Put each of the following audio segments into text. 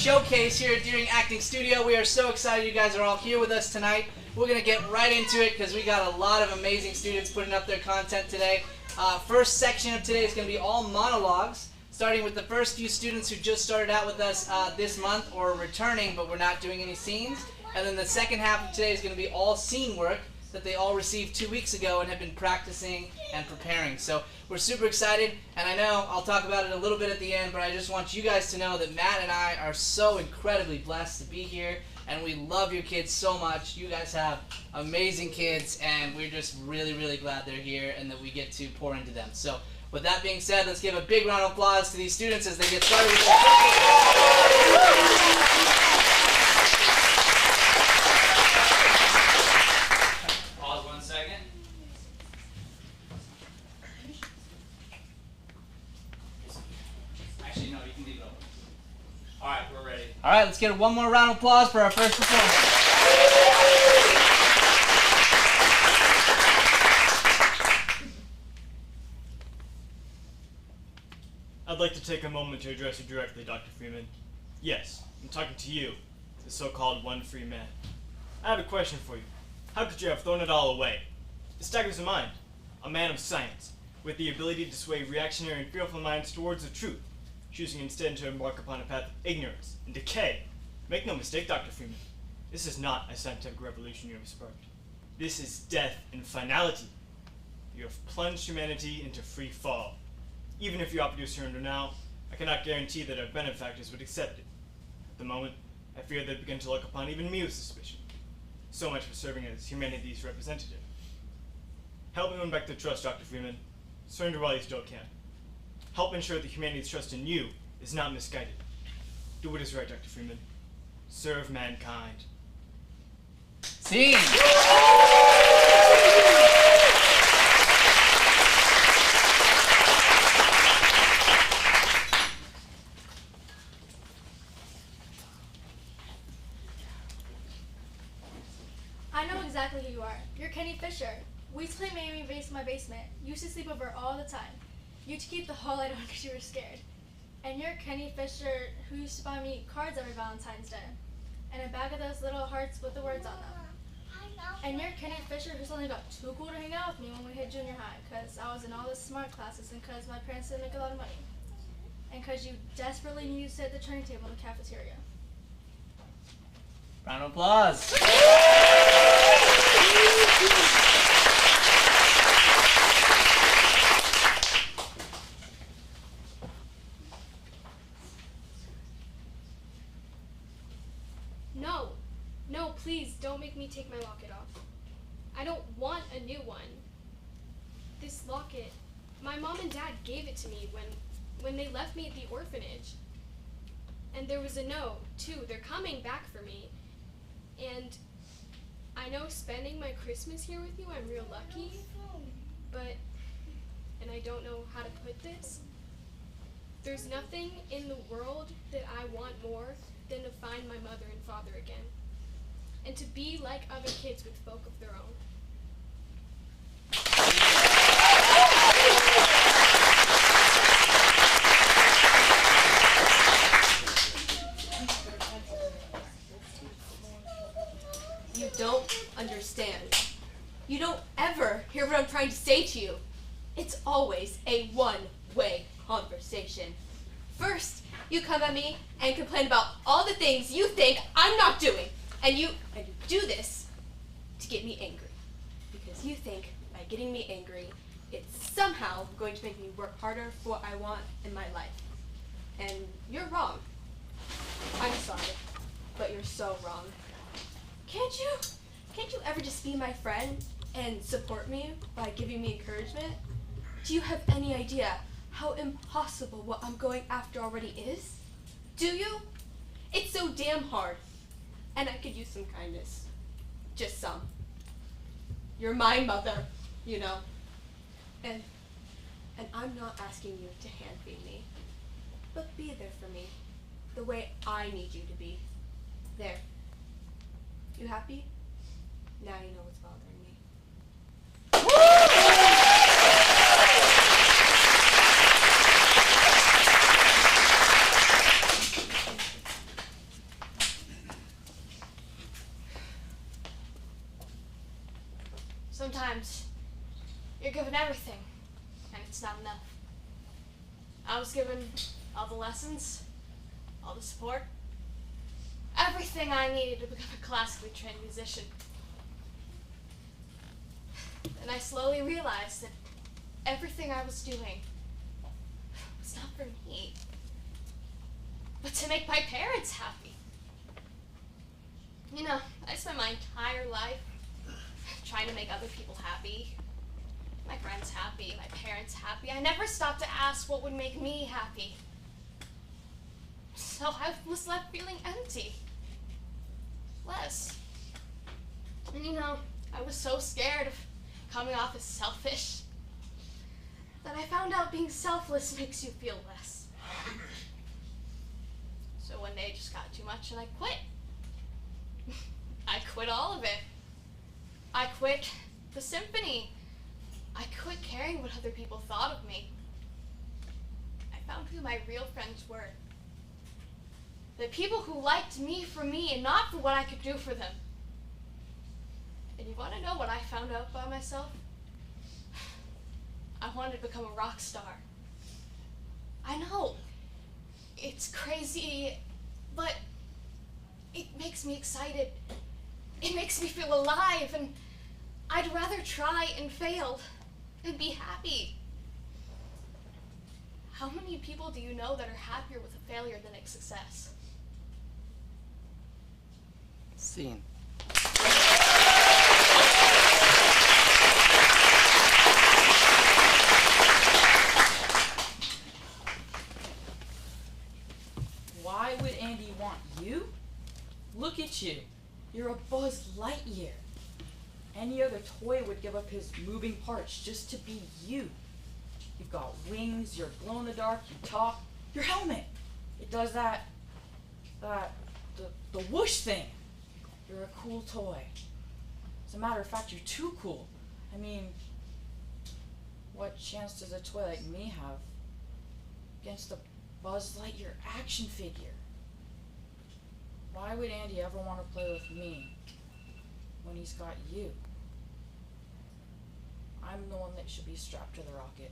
showcase here at Deering Acting Studio. We are so excited you guys are all here with us tonight. We're going to get right into it because we got a lot of amazing students putting up their content today. First section of today is going to be all monologues, starting with the first few students who just started out with us this month or returning, but we're not doing any scenes. And then the second half of today is going to be all scene work that they all received 2 weeks ago and have been practicing and preparing. So we're super excited, and I know I'll talk about it a little bit at the end, but I just want you guys to know that Matt and I are so incredibly blessed to be here, and we love your kids so much. You guys have amazing kids, and we're just really, really glad they're here and that we get to pour into them. So with that being said, let's give a big round of applause to these students as they get started with their All right, let's get one more round of applause for our first performance. I'd like to take a moment to address you directly, Dr. Freeman. Yes, I'm talking to you, the so-called one free man. I have a question for you. How could you have thrown it all away? It staggers the mind. A man of science, with the ability to sway reactionary and fearful minds towards the truth, choosing instead to embark upon a path of ignorance and decay. Make no mistake, Dr. Freeman. This is not a scientific revolution you have sparked. This is death and finality. You have plunged humanity into free fall. Even if you offered your surrender now, I cannot guarantee that our benefactors would accept it. At the moment, I fear they'd begin to look upon even me with suspicion. So much for serving as humanity's representative. Help me win back their trust, Dr. Freeman. Surrender while you still can. Help ensure that humanity's trust in you is not misguided. Do what is right, Dr. Freeman. Serve mankind. Scene! I know exactly who you are. You're Kenny Fisher. We used to play Miami Bass in my basement. You used to sleep over all the time. You used to keep the whole light on because you were scared. And you're Kenny Fisher who used to buy me cards every Valentine's Day. And a bag of those little hearts with the words on them. And you're Kenny Fisher who suddenly got too cool to hang out with me when we hit junior high because I was in all the smart classes and because my parents didn't make a lot of money. And because you desperately needed to sit at the turning table in the cafeteria. Round of applause. No, please don't make me take my locket off. I don't want a new one. This locket, my mom and dad gave it to me when they left me at the orphanage. And there was a note, too. They're coming back for me. And I know spending my Christmas here with you, I'm real lucky. And I don't know how to put this. There's nothing in the world that I want more than to find my mother and father again. And to be like other kids with folk of their own. You don't understand. You don't ever hear what I'm trying to say to you. It's always a one-way conversation. First, you come at me and complain about all the things you think I'm not doing. And you do this to get me angry. Because you think by getting me angry, it's somehow going to make me work harder for what I want in my life. And you're wrong. I'm sorry, but you're so wrong. Can't you ever just be my friend and support me by giving me encouragement? Do you have any idea how impossible what I'm going after already is? Do you? It's so damn hard. And I could use some kindness. Just some. You're my mother, you know. And I'm not asking you to hand feed me. But be there for me. The way I need you to be. There. You happy? Now you know what's bothering me. I was given all the lessons, all the support, everything I needed to become a classically trained musician. And I slowly realized that everything I was doing was not for me, but to make my parents happy. You know, I spent my entire life trying to make other people happy, my friends happy, my parents happy. I never stopped to ask what would make me happy. So I was left feeling empty. Less. And you know, I was so scared of coming off as selfish that I found out being selfless makes you feel less. So one day it just got too much and I quit. I quit all of it. I quit the symphony. I quit caring what other people thought of me. I found who my real friends were. The people who liked me for me and not for what I could do for them. And you want to know what I found out by myself? I wanted to become a rock star. I know, it's crazy, but it makes me excited. It makes me feel alive, and I'd rather try and fail and be happy. How many people do you know that are happier with a failure than a success? Scene. Why would Andy want you? Look at you. You're a Buzz Lightyear. Any other toy would give up his moving parts just to be you. You've got wings, you're glow in the dark, you talk. Your helmet, it does the whoosh thing. You're a cool toy. As a matter of fact, you're too cool. I mean, what chance does a toy like me have against the Buzz Lightyear action figure? Why would Andy ever want to play with me when he's got you? I'm the one that should be strapped to the rocket.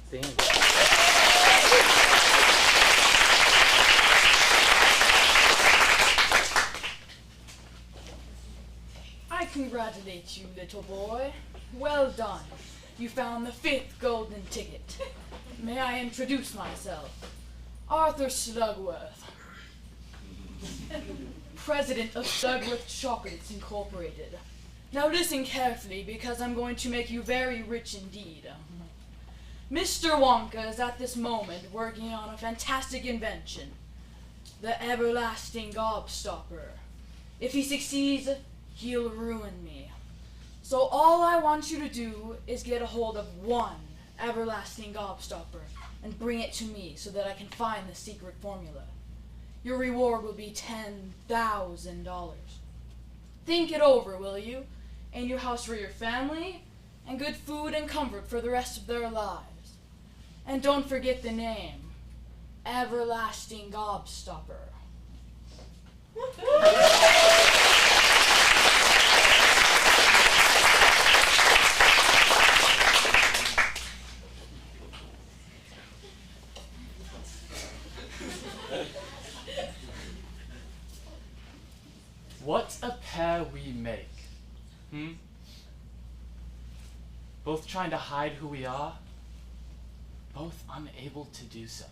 Scene. I congratulate you, little boy. Well done. You found the 5th golden ticket. May I introduce myself? Arthur Slugworth, president of Slugworth Chocolates Incorporated. Now listen carefully, because I'm going to make you very rich indeed. Mr. Wonka is at this moment working on a fantastic invention, the everlasting gobstopper. If he succeeds, he'll ruin me. So all I want you to do is get a hold of one everlasting gobstopper and bring it to me so that I can find the secret formula. Your reward will be $10,000. Think it over, will you? And your house for your family, and good food and comfort for the rest of their lives. And don't forget the name, Everlasting Gobstopper. What a pair we make. Both trying to hide who we are, both unable to do so.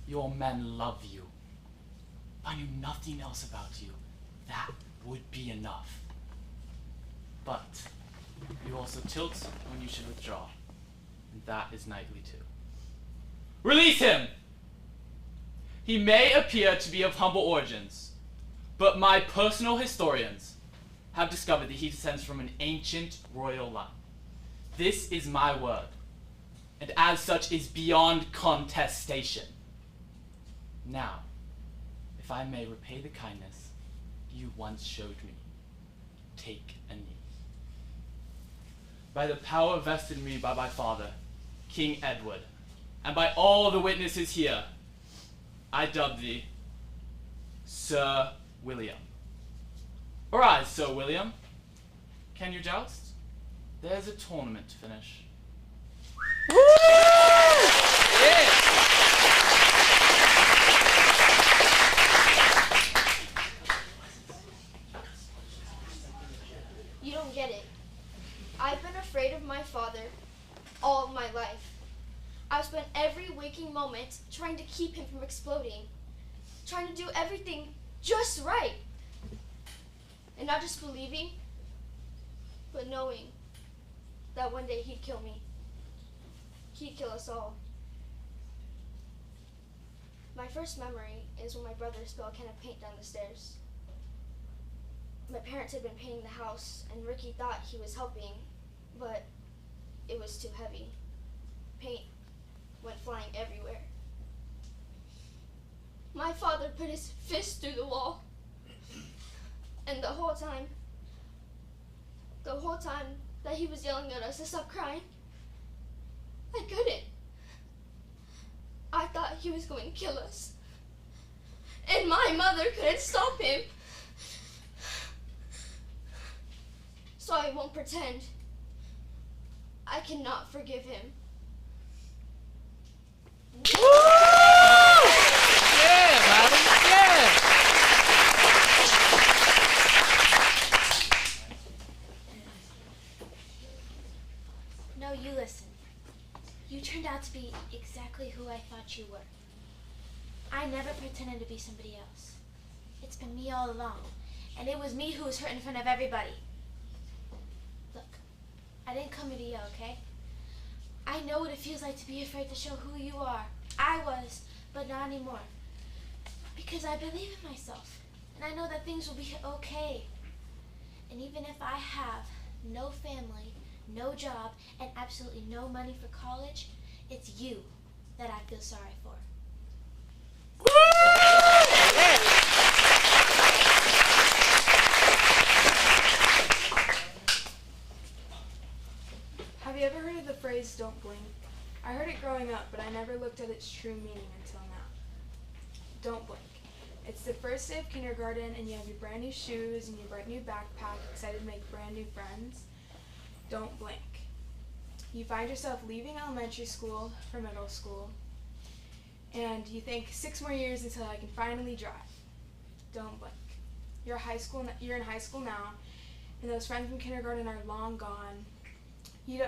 Your men love you. If I knew nothing else about you, that would be enough. But you also tilt when you should withdraw, and that is knightly too. Release him! He may appear to be of humble origins, but my personal historians have discovered that he descends from an ancient royal line. This is my word, and as such is beyond contestation. Now, if I may repay the kindness you once showed me, take a knee. By the power vested in me by my father, King Edward, and by all the witnesses here, I dub thee Sir William. Arise, Sir William. Can you joust? There's a tournament to finish. You don't get it. I've been afraid of my father all my life. I've spent every waking moment trying to keep him from exploding, trying to do everything just right. And not just believing, but knowing that one day he'd kill me. He'd kill us all. My first memory is when my brother spilled a can of paint down the stairs. My parents had been painting the house, and Ricky thought he was helping, but it was too heavy. Paint went flying everywhere. My father put his fist through the wall, and the whole time that he was yelling at us to stop crying, I couldn't. I thought he was going to kill us, and my mother couldn't stop him. So I won't pretend. I cannot forgive him. Yeah, Bobby. Yeah. No, you listen. You turned out to be exactly who I thought you were. I never pretended to be somebody else. It's been me all along, and it was me who was hurt in front of everybody. Look, I didn't come here to yell, okay? I know what it feels like to be afraid to show who you are. I was, but not anymore. Because I believe in myself, and I know that things will be okay. And even if I have no family, no job, and absolutely no money for college, it's you that I feel sorry for. Have you ever heard of the phrase, "don't blink"? I heard it growing up, but I never looked at its true meaning until now. Don't blink. It's the first day of kindergarten, and you have your brand new shoes and your bright new backpack, excited to make brand new friends. Don't blink. You find yourself leaving elementary school for middle school, and you think 6 more years until I can finally drive. Don't blink. You're in high school now, and those friends from kindergarten are long gone. You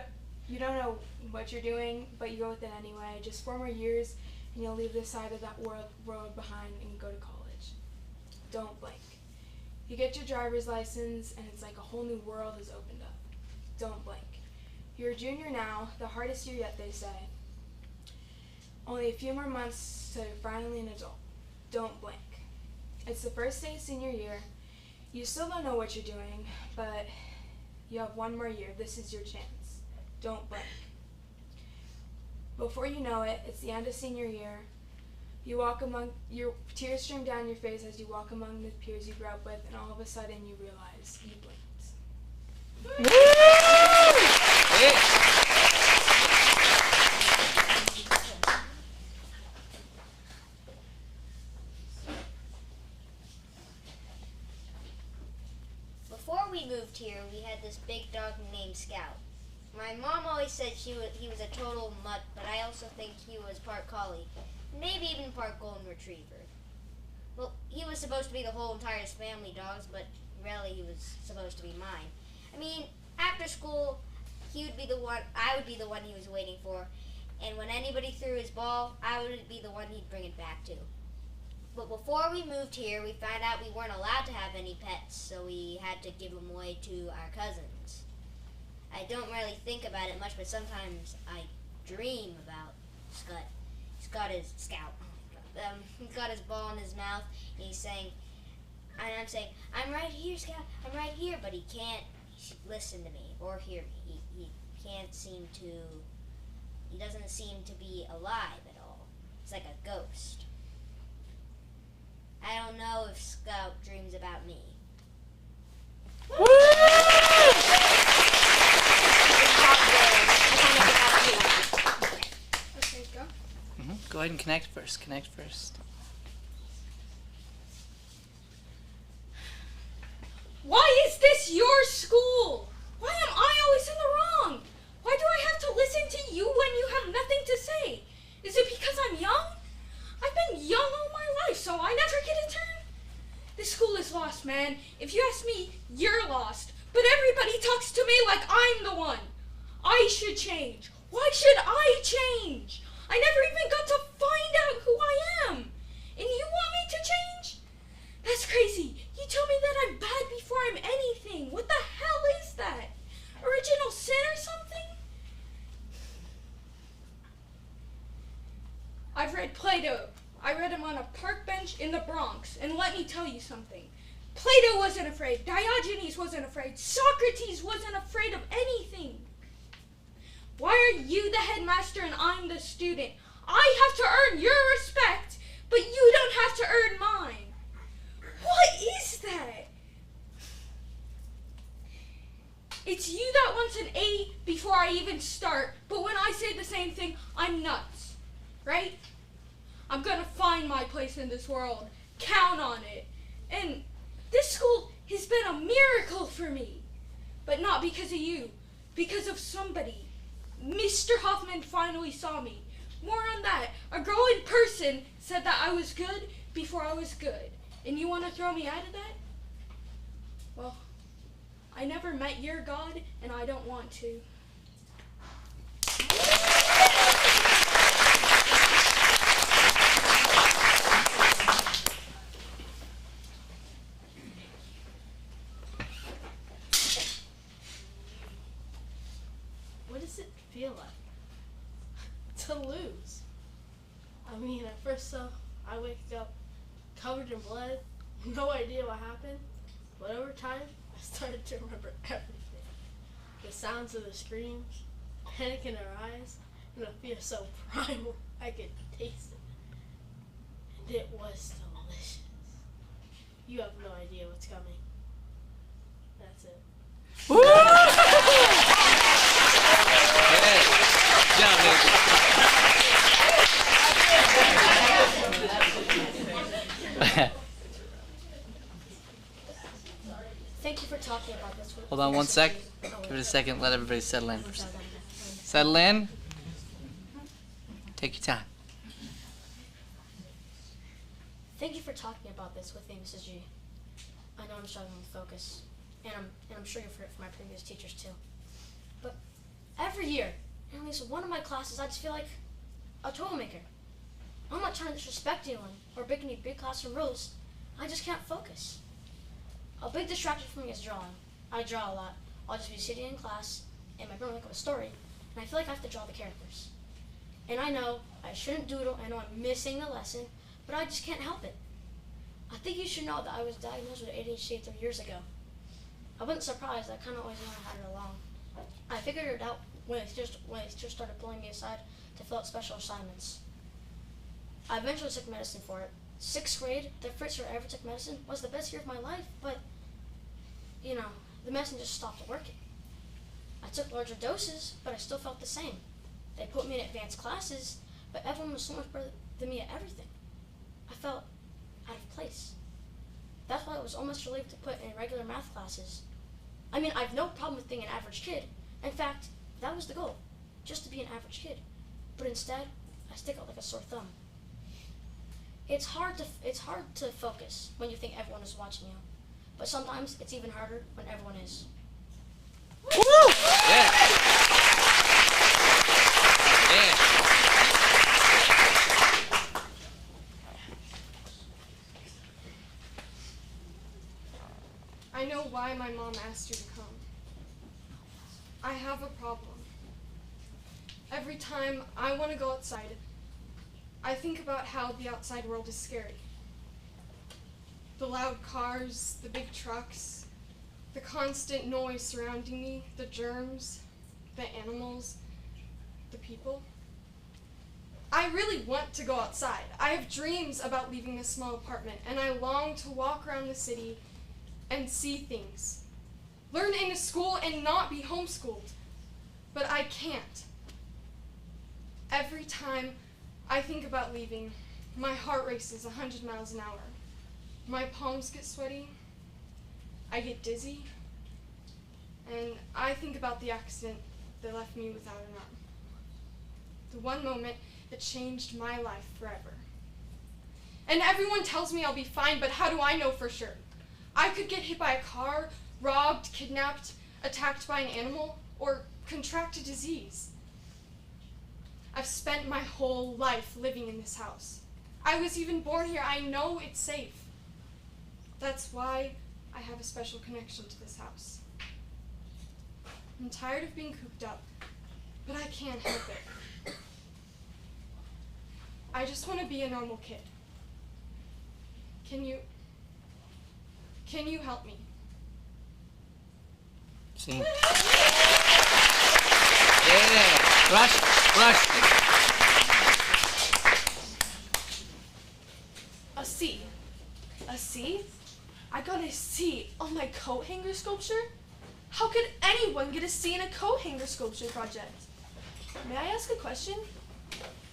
don't know what you're doing, but you go with it anyway. Just 4 more years, and you'll leave this side of that world behind and go to college. Don't blink. You get your driver's license, and it's like a whole new world has opened up. Don't blink. You're a junior now, the hardest year yet, they say. Only a few more months till you're finally an adult. Don't blink. It's the first day of senior year. You still don't know what you're doing, but you have 1 more year. This is your chance. Don't blink. Before you know it, it's the end of senior year. Your tears stream down your face as you walk among the peers you grew up with, and all of a sudden you realize you blinked. Before we moved here, we had this big dog named Scout. My mom always said he was a total mutt, but I also think he was part collie, maybe even part golden retriever. Well, he was supposed to be the whole entire family dog's, but really he was supposed to be mine. I mean, after school, I would be the one he was waiting for, and when anybody threw his ball, I would be the one he'd bring it back to. But before we moved here, we found out we weren't allowed to have any pets, so we had to give them away to our cousins. I don't really think about it much, but sometimes I dream about Scott. He's got his ball in his mouth, and he's saying, and I'm saying, "I'm right here, Scout, I'm right here," but he can't listen to me or hear me. He doesn't seem to be alive at all. He's like a ghost. I don't know if Scout dreams about me. Okay, go. Go ahead and connect first. Why is this your school? Why am I always in the man. If you ask me, you're lost. But everybody talks to me like I'm the one. I should change. Why should I change? I never even got to find out who I am. And you want me to change? That's crazy. You tell me that I'm bad before I'm anything. What the hell is that? Original sin or something? I've read Plato. I read him on a park bench in the Bronx. And let me tell you something. Plato wasn't afraid. Diogenes wasn't afraid. Socrates wasn't afraid of anything. Why are you the headmaster and I'm the student? I have to earn your respect, but you don't have to earn mine. What is that? It's you that wants an A before I even start, but when I say the same thing, I'm nuts, right? I'm gonna find my place in this world. Count on it. And this school has been a miracle for me, but not because of you, because of somebody. Mr. Hoffman finally saw me. More on that. A girl in person said that I was good before I was good. And you want to throw me out of that? Well, I never met your God, and I don't want to. What does it feel like to lose? I mean, at first I wake up covered in blood, no idea what happened, but over time I started to remember everything. The sounds of the screams, panic in her eyes, and a fear so primal I could taste it. And it was delicious. You have no idea what's coming. That's it. Thank you for talking about this. Hold on one sec. Give it a second. Let everybody settle in. Settle in. Take your time. Thank you for talking about this with me, Mrs. G. I know I'm struggling with focus, and I'm sure you've heard it from my previous teachers too. But every year, in at least one of my classes, I just feel like a troublemaker. I'm not trying to disrespect anyone or break any big classroom rules. I just can't focus. A big distraction for me is drawing. I draw a lot. I'll just be sitting in class, and my brain will think of a story, and I feel like I have to draw the characters. And I know I shouldn't doodle. I know I'm missing the lesson, but I just can't help it. I think you should know that I was diagnosed with ADHD 3 years ago. I wasn't surprised. I kind of always knew I had it along. I figured it out when they just started pulling me aside to fill out special assignments. I eventually took medicine for it. 6th grade, the first year I ever took medicine, was the best year of my life, but, you know, the medicine just stopped working. I took larger doses, but I still felt the same. They put me in advanced classes, but everyone was so much better than me at everything. I felt out of place. That's why I was almost relieved to put in regular math classes. I mean, I have no problem with being an average kid. In fact, that was the goal, just to be an average kid. But instead, I stick out like a sore thumb. It's hard to focus when you think everyone is watching you. But sometimes it's even harder when everyone is. Woo! Yeah. Yeah. I know why my mom asked you to come. I have a problem. Every time I want to go outside, I think about how the outside world is scary. The loud cars, the big trucks, the constant noise surrounding me, the germs, the animals, the people. I really want to go outside. I have dreams about leaving this small apartment, and I long to walk around the city and see things. Learn in a school and not be homeschooled. But I can't. Every time I think about leaving, my heart races 100 miles an hour. My palms get sweaty, I get dizzy, and I think about the accident that left me without an arm. The one moment that changed my life forever. And everyone tells me I'll be fine, but how do I know for sure? I could get hit by a car, robbed, kidnapped, attacked by an animal, or contract a disease. I've spent my whole life living in this house. I was even born here. I know it's safe. That's why I have a special connection to this house. I'm tired of being cooped up, but I can't help it. I just want to be a normal kid. Can you help me? Sing. Yeah. Rush. A C. A C? I got a C on my coat hanger sculpture? How could anyone get a C in a coat hanger sculpture project? May I ask a question?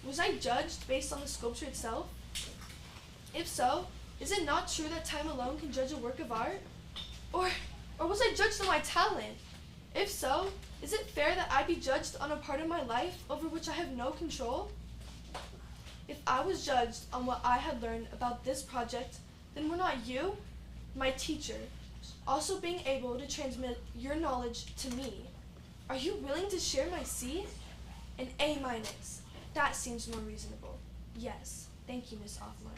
Was I judged based on the sculpture itself? If so, is it not true that time alone can judge a work of art? Or was I judged on my talent? If so, is it fair that I be judged on a part of my life over which I have no control? If I was judged on what I had learned about this project, then were not you, my teacher, also being able to transmit your knowledge to me? Are you willing to share my C? An A minus. That seems more reasonable. Yes. Thank you, Miss Offmar.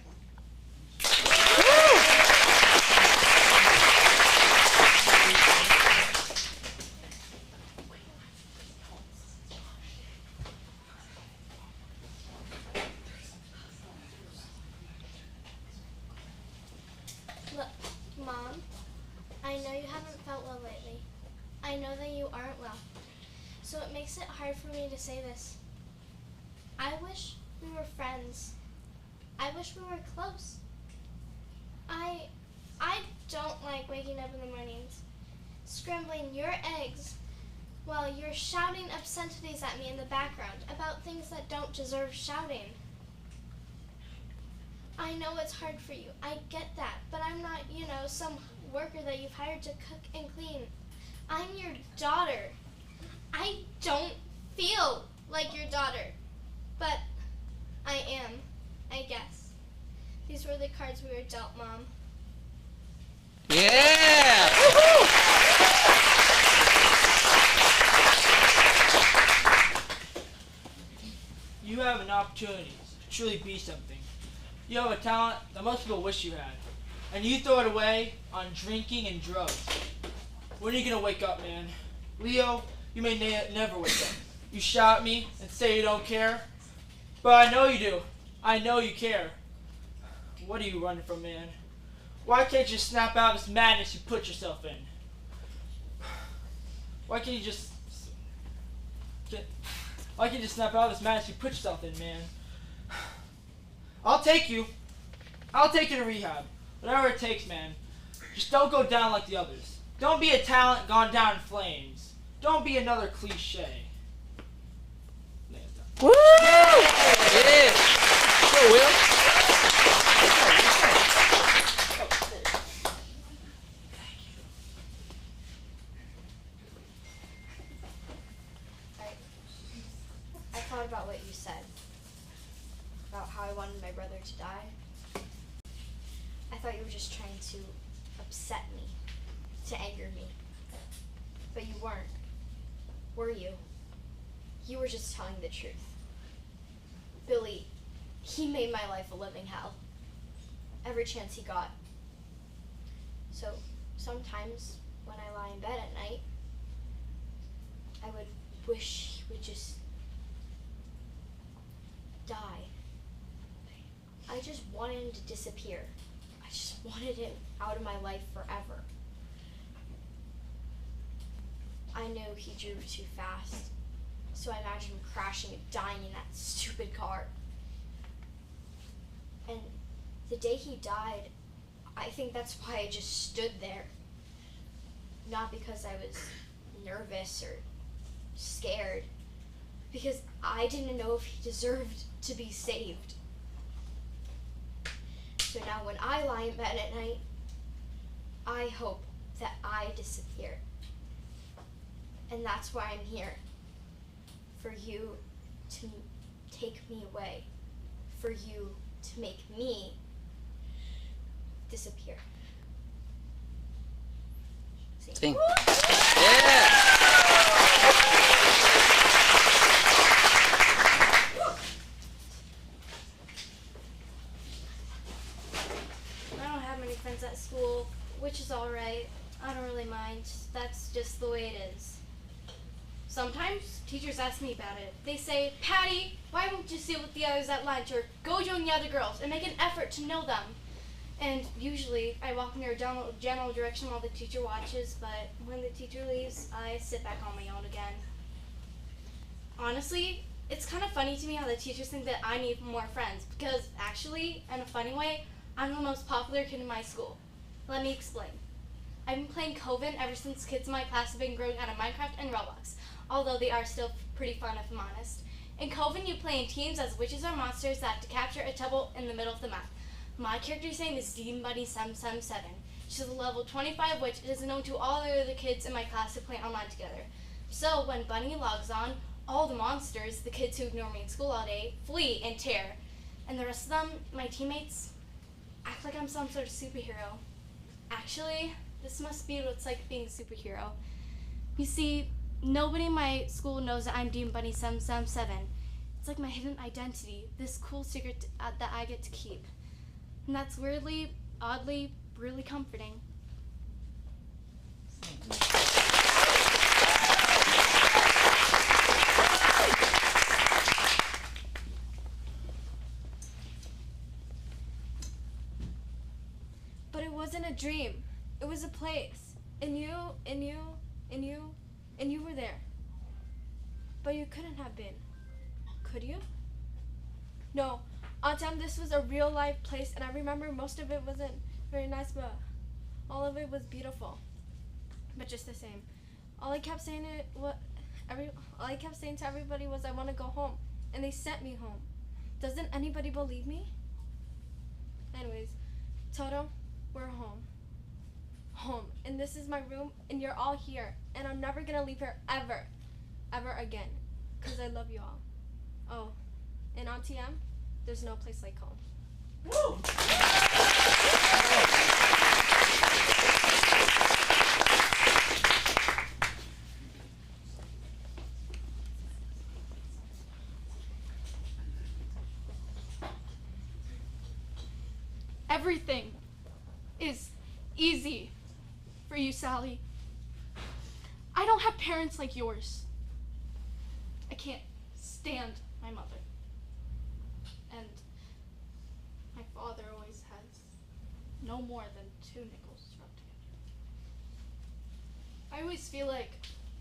Look, Mom, I know you haven't felt well lately. I know that you aren't well. So it makes it hard for me to say this. I wish we were friends. I wish we were close. I don't like waking up in the mornings, scrambling your eggs, while you're shouting obscenities at me in the background about things that don't deserve shouting. I know it's hard for you. I get that, but I'm not, some worker that you've hired to cook and clean. I'm your daughter. I don't feel like your daughter, but I am, I guess. These were the cards we were dealt, Mom. Yeah! You have an opportunity to truly be something. You have a talent that most people wish you had, and you throw it away on drinking and drugs. When are you gonna wake up, man? Leo, you may never wake up. You shout at me and say you don't care, but I know you do. I know you care. What are you running from, man? Why can't you snap out of this madness you put yourself in? Why can't you just snap out of this madness you put yourself in, man? I'll take you to rehab. Whatever it takes, man. Just don't go down like the others. Don't be a talent gone down in flames. Don't be another cliche. Woo! Yeah! Go, Will. I thought about what you said, about how I wanted my brother to die. I thought you were just trying to upset me, to anger me. But you weren't, were you? You were just telling the truth. Billy, he made my life a living hell. Every chance he got. So sometimes when I lie in bed at night, I would wish he would just die. I just wanted him to disappear. I just wanted him out of my life forever. I knew he drove too fast, so I imagined him crashing and dying in that stupid car. And the day he died, I think that's why I just stood there. Not because I was nervous or scared, because I didn't know if he deserved to be saved. So now when I lie in bed at night, I hope that I disappear. And that's why I'm here. For you to take me away. For you to make me disappear. Sing. Yeah. I don't have many friends at school, which is alright. I don't really mind. That's just the way it is. Sometimes teachers ask me about it. They say, Patty, why won't you sit with the others at lunch or go join the other girls and make an effort to know them? And usually I walk in their general direction while the teacher watches, but when the teacher leaves, I sit back on my own again. Honestly, it's kind of funny to me how the teachers think that I need more friends because actually, in a funny way, I'm the most popular kid in my school. Let me explain. I've been playing Coven ever since kids in my class have been growing out of Minecraft and Roblox, although they are still pretty fun if I'm honest. In Coven, you play in teams as witches or monsters that have to capture a temple in the middle of the map. My character's name is Demon Bunny 777. She's a level 25 witch. It is known to all the other kids in my class to play online together. So when Bunny logs on, all the monsters, the kids who ignore me in school all day, flee in terror. And the rest of them, my teammates, act like I'm some sort of superhero. Actually, this must be what it's like being a superhero. You see, nobody in my school knows that I'm Demon Bunny 777. It's like my hidden identity, this cool secret that I get to keep. And that's weirdly, oddly, really comforting. But it wasn't a dream. It was a place. And you were there. But you couldn't have been. Could you? No. Autumn, this was a real life place, and I remember most of it wasn't very nice, but all of it was beautiful. But just the same. All I kept saying to everybody was I want to go home. And they sent me home. Doesn't anybody believe me? Anyways, Toto, we're home. Home. And this is my room, and you're all here. And I'm never gonna leave here ever. Ever again. 'Cause I love you all. Oh, and on TM, there's no place like home. Woo! Everything is easy for you, Sally. I don't have parents like yours. I can't stand my mother. And my father always has no more than 2 nickels to rub together. I always feel like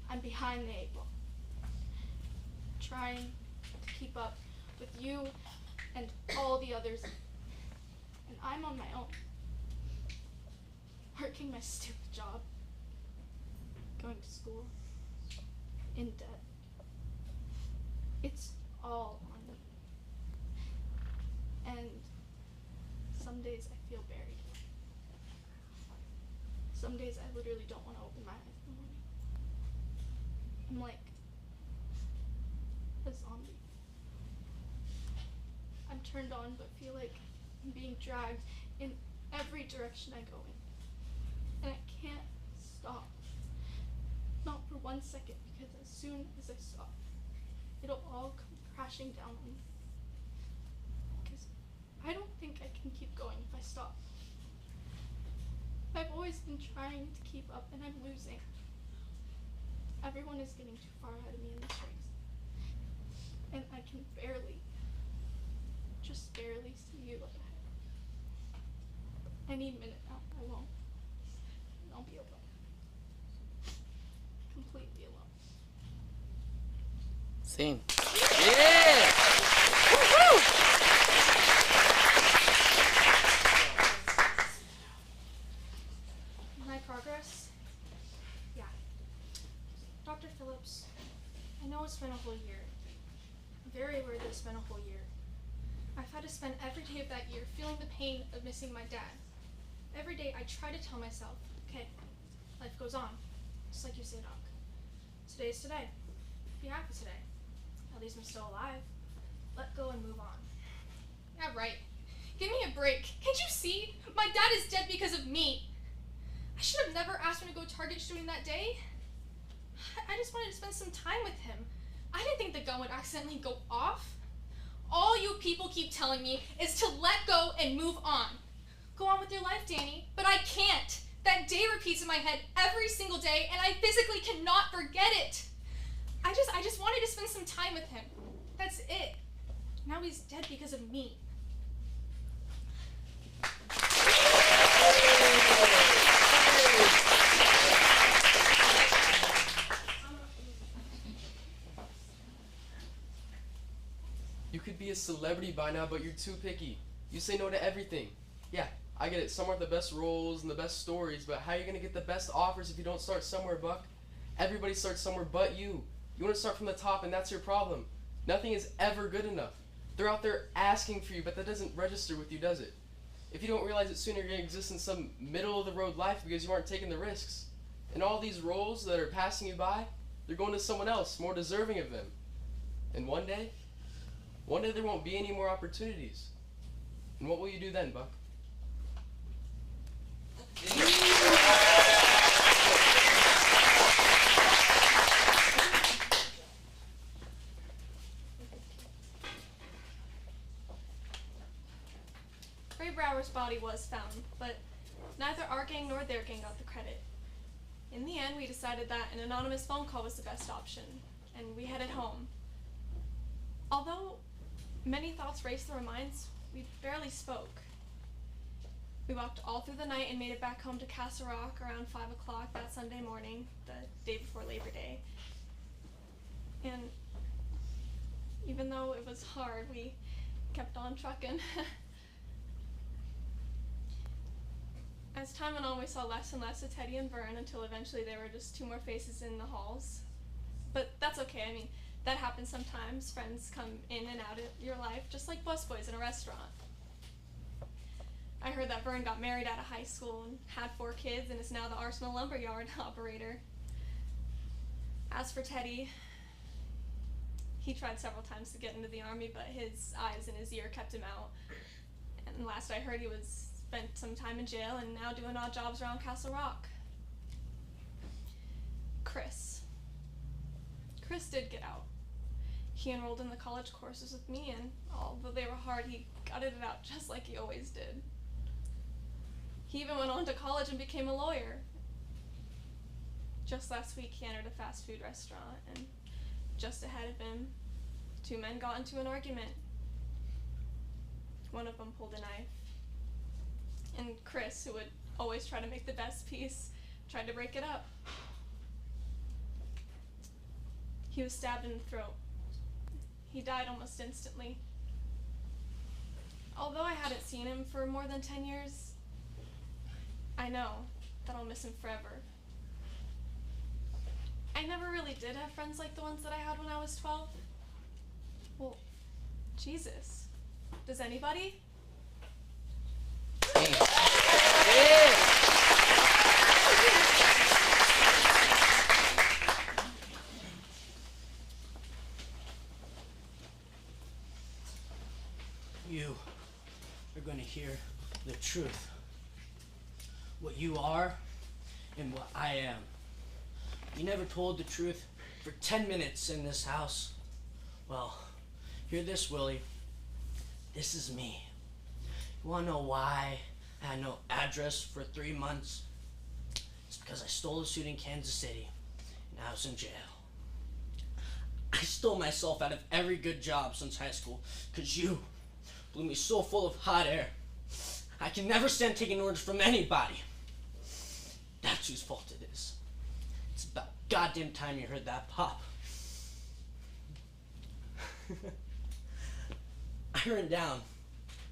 I'm behind the 8 ball, trying to keep up with you and all the others, and I'm on my own, working my stupid job, going to school, in debt. It's all on me. And some days I feel buried. Some days I literally don't want to open my eyes in the morning. I'm like a zombie. I'm turned on but feel like I'm being dragged in every direction I go in. And I can't stop. Not for 1 second, because as soon as I stop, it'll all come crashing down on me. Because I don't think I can keep going if I stop. I've always been trying to keep up and I'm losing. Everyone is getting too far ahead of me in this race. And I can barely, just barely see you up ahead. Any minute now, I won't. And I'll be alone. Completely alone. Sing. Yeah! Woo-hoo! My progress? Yeah. Dr. Phillips, I know it's been a whole year. I'm very aware that it's been a whole year. I've had to spend every day of that year feeling the pain of missing my dad. Every day I try to tell myself, okay, life goes on. Just like you say, Doc. Today's today. Be happy today. At least I'm still alive. Let go and move on. Yeah, right. Give me a break. Can't you see? My dad is dead because of me. I should have never asked him to go target shooting that day. I just wanted to spend some time with him. I didn't think the gun would accidentally go off. All you people keep telling me is to let go and move on. Go on with your life, Danny, but I can't. That day repeats in my head every single day, and I physically cannot forget it. I just wanted to spend some time with him. That's it. Now he's dead because of me. You could be a celebrity by now, but you're too picky. You say no to everything. Yeah, I get it. Some are the best roles and the best stories, but how are you going to get the best offers if you don't start somewhere, Buck? Everybody starts somewhere but you. You want to start from the top, and that's your problem. Nothing is ever good enough. They're out there asking for you, but that doesn't register with you, does it? If you don't realize it sooner, you're going to exist in some middle-of-the-road life because you aren't taking the risks. And all these roles that are passing you by, they're going to someone else, more deserving of them. And one day there won't be any more opportunities. And what will you do then, Buck? Ray Brower's body was found, but neither our gang nor their gang got the credit. In the end, we decided that an anonymous phone call was the best option, and we headed home. Although many thoughts raced through our minds, we barely spoke. We walked all through the night and made it back home to Castle Rock around 5 o'clock that Sunday morning, the day before Labor Day. And even though it was hard, we kept on trucking. As time went on, we saw less and less of Teddy and Vern until eventually there were just 2 more faces in the halls. But that's okay. I mean, that happens sometimes. Friends come in and out of your life, just like busboys in a restaurant. I heard that Vern got married out of high school and had 4 kids and is now the Arsenal Lumberyard operator. As for Teddy, he tried several times to get into the Army, but his eyes and his ear kept him out. And last I heard, he spent some time in jail and now doing odd jobs around Castle Rock. Chris did get out. He enrolled in the college courses with me, and although they were hard, he gutted it out just like he always did. He even went on to college and became a lawyer. Just last week, he entered a fast food restaurant, and just ahead of him, 2 men got into an argument. One of them pulled a knife. And Chris, who would always try to make the best piece, tried to break it up. He was stabbed in the throat. He died almost instantly. Although I hadn't seen him for more than 10 years, I know that I'll miss him forever. I never really did have friends like the ones that I had when I was 12. Well, Jesus. Does anybody? You are going to hear the truth. What you are and what I am. You never told the truth for 10 minutes in this house. Well, hear this, Willie. This is me. You wanna know why I had no address for 3 months? It's because I stole a suit in Kansas City and I was in jail. I stole myself out of every good job since high school because you blew me so full of hot air. I can never stand taking orders from anybody. That's whose fault it is. It's about goddamn time you heard that pop. I ran down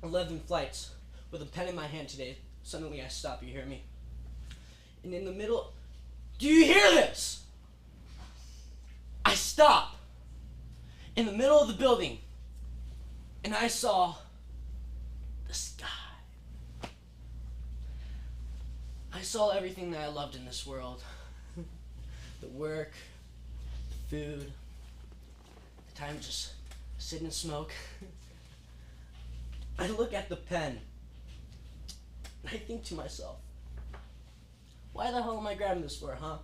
11 flights with a pen in my hand today. Suddenly I stop, you hear me? And in the middle, do you hear this? I stop in the middle of the building and I saw the sky. I saw everything that I loved in this world. The work, the food, the time to just sit and smoke. I look at the pen and I think to myself, Why the hell am I grabbing this for, huh?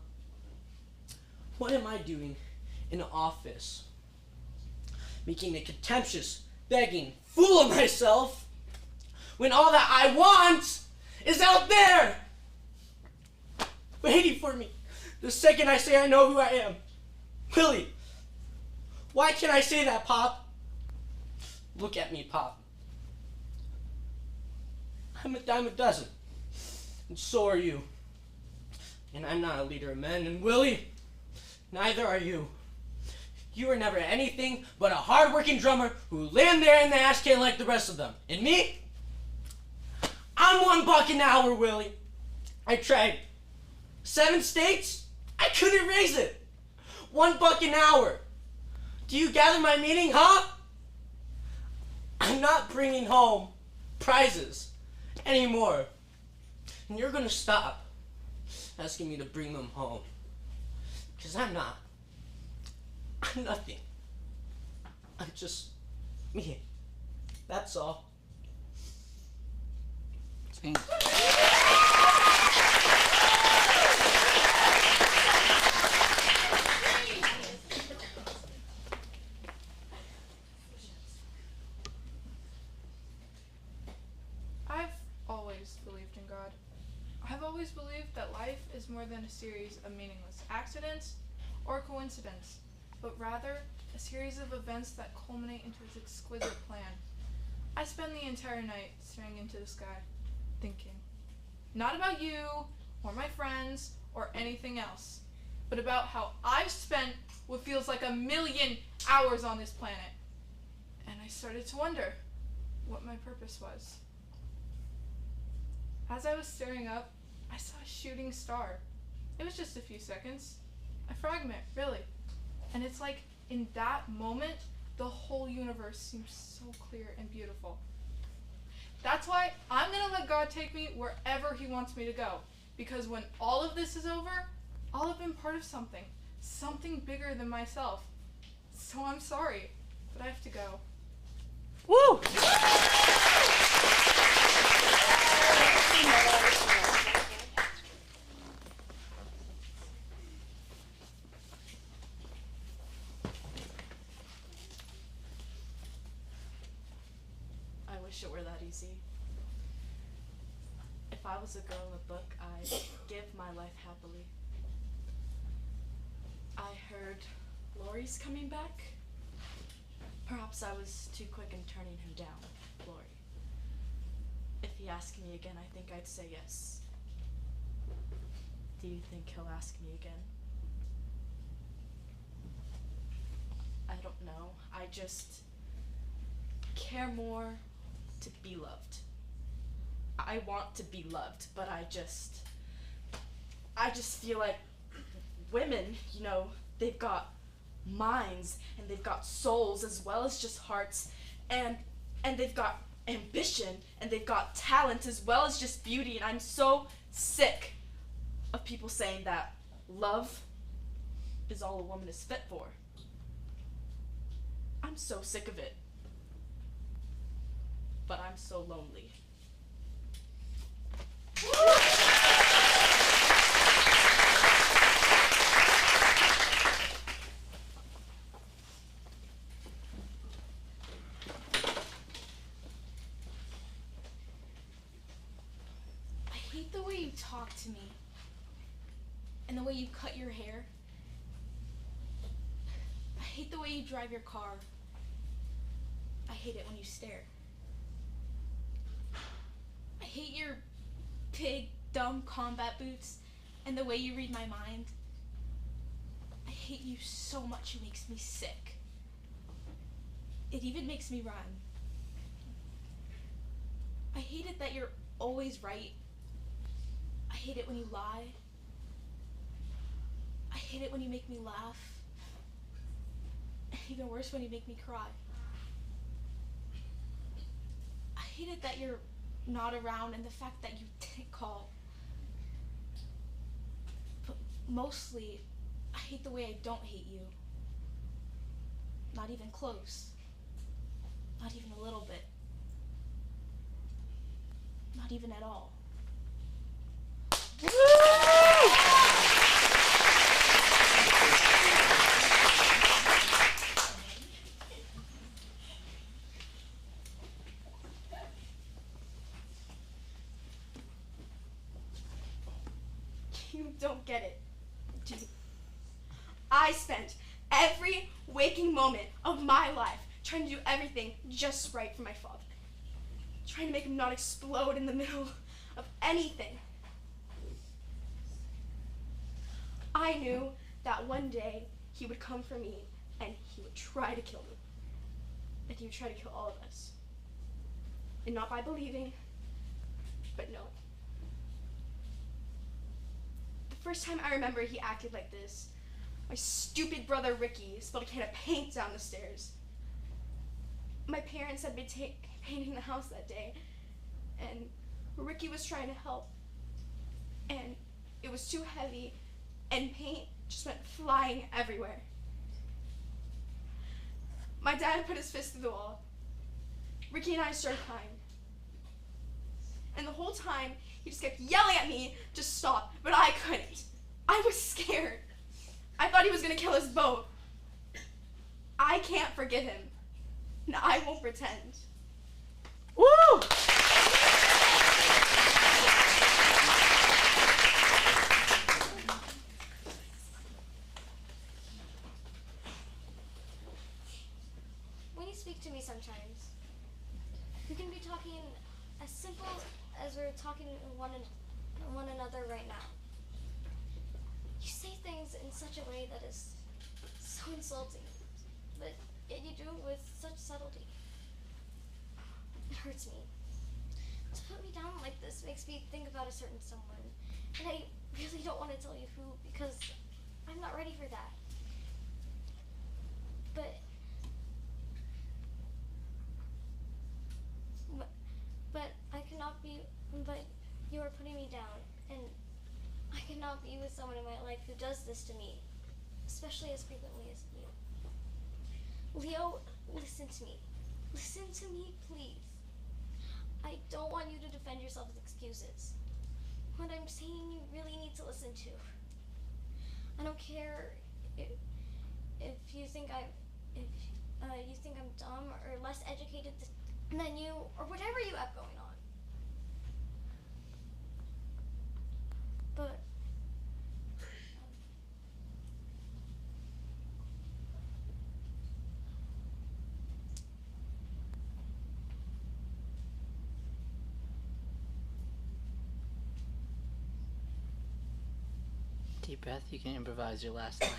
What am I doing in an office? Making a contemptuous, begging fool of myself when all that I want is out there, waiting for me the second I say I know who I am. Willie, why can't I say that, Pop? Look at me, Pop. I'm a dime a dozen, and so are you. And I'm not a leader of men, and Willie, neither are you. You were never anything but a hard-working drummer who lay in there in the ash can like the rest of them. And me? I'm $1 an hour, Willie. I tried 7 states. I couldn't raise it. $1 an hour. Do you gather my meaning, huh? I'm not bringing home prizes anymore. And you're gonna stop asking me to bring them home. Because I'm not. I'm nothing. I'm just me. That's all. Thanks. I've always believed in God. I've always believed that life is more than a series of meaningless accidents or coincidence, but rather a series of events that culminate into its exquisite plan. I spend the entire night staring into the sky, thinking, not about you, or my friends, or anything else, but about how I've spent what feels like 1,000,000 hours on this planet. And I started to wonder what my purpose was. As I was staring up, I saw a shooting star. It was just a few seconds. A fragment, really. And it's like, in that moment, the whole universe seems so clear and beautiful. That's why I'm gonna let God take me wherever He wants me to go. Because when all of this is over, I'll have been part of something. Something bigger than myself. So I'm sorry, but I have to go. Woo! I wish it were that easy. If I was a girl in a book, I'd give my life happily. I heard Lori's coming back. Perhaps I was too quick in turning him down, Lori. If he asked me again, I think I'd say yes. Do you think he'll ask me again? I don't know. I just care more to be loved. I want to be loved, but I just feel like women, you know, they've got minds and they've got souls as well as just hearts, and they've got ambition and they've got talent as well as just beauty, and I'm so sick of people saying that love is all a woman is fit for. I'm so sick of it. But I'm so lonely. I hate the way you talk to me. And the way you cut your hair. I hate the way you drive your car. I hate it when you stare. I hate your big, dumb combat boots and the way you read my mind. I hate you so much it makes me sick. It even makes me run. I hate it that you're always right. I hate it when you lie. I hate it when you make me laugh. And even worse, when you make me cry. I hate it that you're not around and the fact that you didn't call. But mostly, I hate the way I don't hate you. Not even close. Not even a little bit. Not even at all. Woo! don't get it, do you? I spent every waking moment of my life trying to do everything just right for my father. Trying to make him not explode in the middle of anything. I knew that one day he would come for me and he would try to kill me. And he would try to kill all of us. And not by believing, but knowing. The first time I remember he acted like this, my stupid brother Ricky spilled a can of paint down the stairs. My parents had been painting the house that day, and Ricky was trying to help, and it was too heavy, and paint just went flying everywhere. My dad put his fist through the wall. Ricky and I started crying. And the whole time, he just kept yelling at me to stop, but I couldn't. I was scared. I thought he was gonna kill us both. I can't forgive him, and I won't pretend. Woo! When you speak to me sometimes, you can be talking as simple as we're talking to one another right now. You say things in such a way that is so insulting, but yet you do it with such subtlety. It hurts me. To put me down like this makes me think about a certain someone, and I really don't want to tell you who because I'm not ready for that. But I cannot be, but you are putting me down, and I cannot be with someone in my life who does this to me, especially as frequently as you. Leo, listen to me. Listen to me, please. I don't want you to defend yourself with excuses. What I'm saying you really need to listen to. I don't care if you think I'm dumb or less educated than you, or whatever you have going on. But deep breath, you can improvise your last line.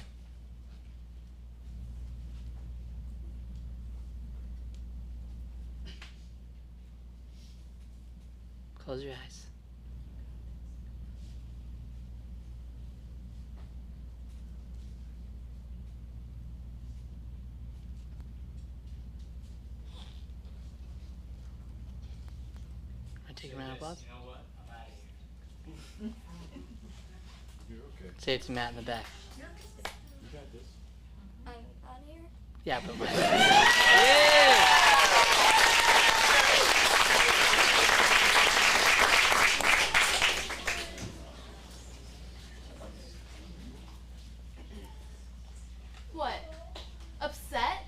Close your eyes. I take a round of applause. You know what? I'm out of here. You're okay. Say it to Matt in the back. You got this. I'm out of here. Yeah, but What? Upset?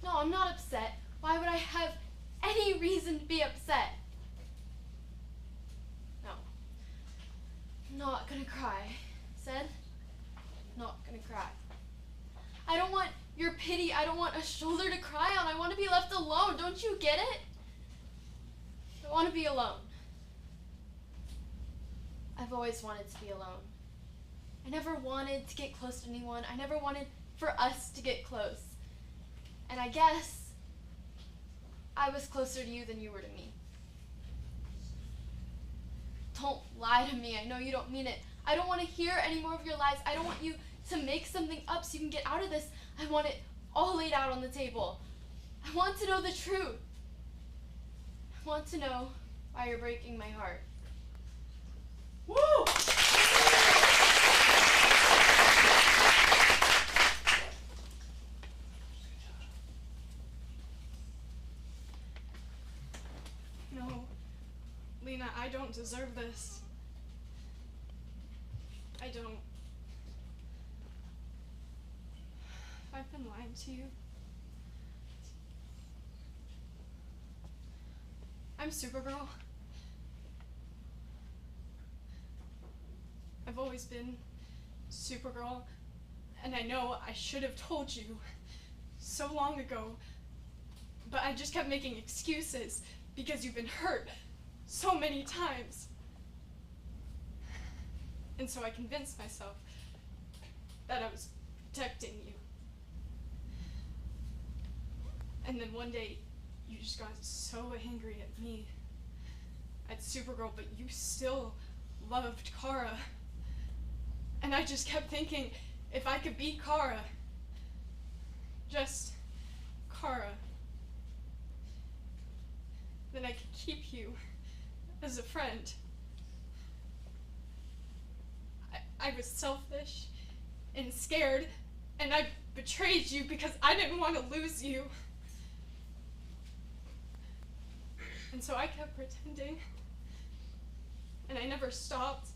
No, I'm not upset. Why would I have any reason to be upset? No. I'm not gonna cry. Said? Not gonna cry. I don't want your pity. I don't want a shoulder to cry on. I want to be left alone. Don't you get it? I want to be alone. I've always wanted to be alone. I never wanted to get close to anyone. I never wanted for us to get close. And I guess I was closer to you than you were to me. Don't lie to me. I know you don't mean it. I don't want to hear any more of your lies. I don't want you to make something up so you can get out of this. I want it all laid out on the table. I want to know the truth. I want to know why you're breaking my heart. Woo! No, Lena, I don't deserve this. I don't. I've been lying to you. I'm Supergirl. I've I've always been Supergirl, and I know I should have told you so long ago, but I just kept making excuses because you've been hurt so many times. And so I convinced myself that I was protecting you. And then one day, you just got so angry at me, at Supergirl, but you still loved Kara. And I just kept thinking, if I could be Kara, just Kara, then I could keep you as a friend. I was selfish and scared, and I betrayed you because I didn't want to lose you. And so I kept pretending, and I never stopped.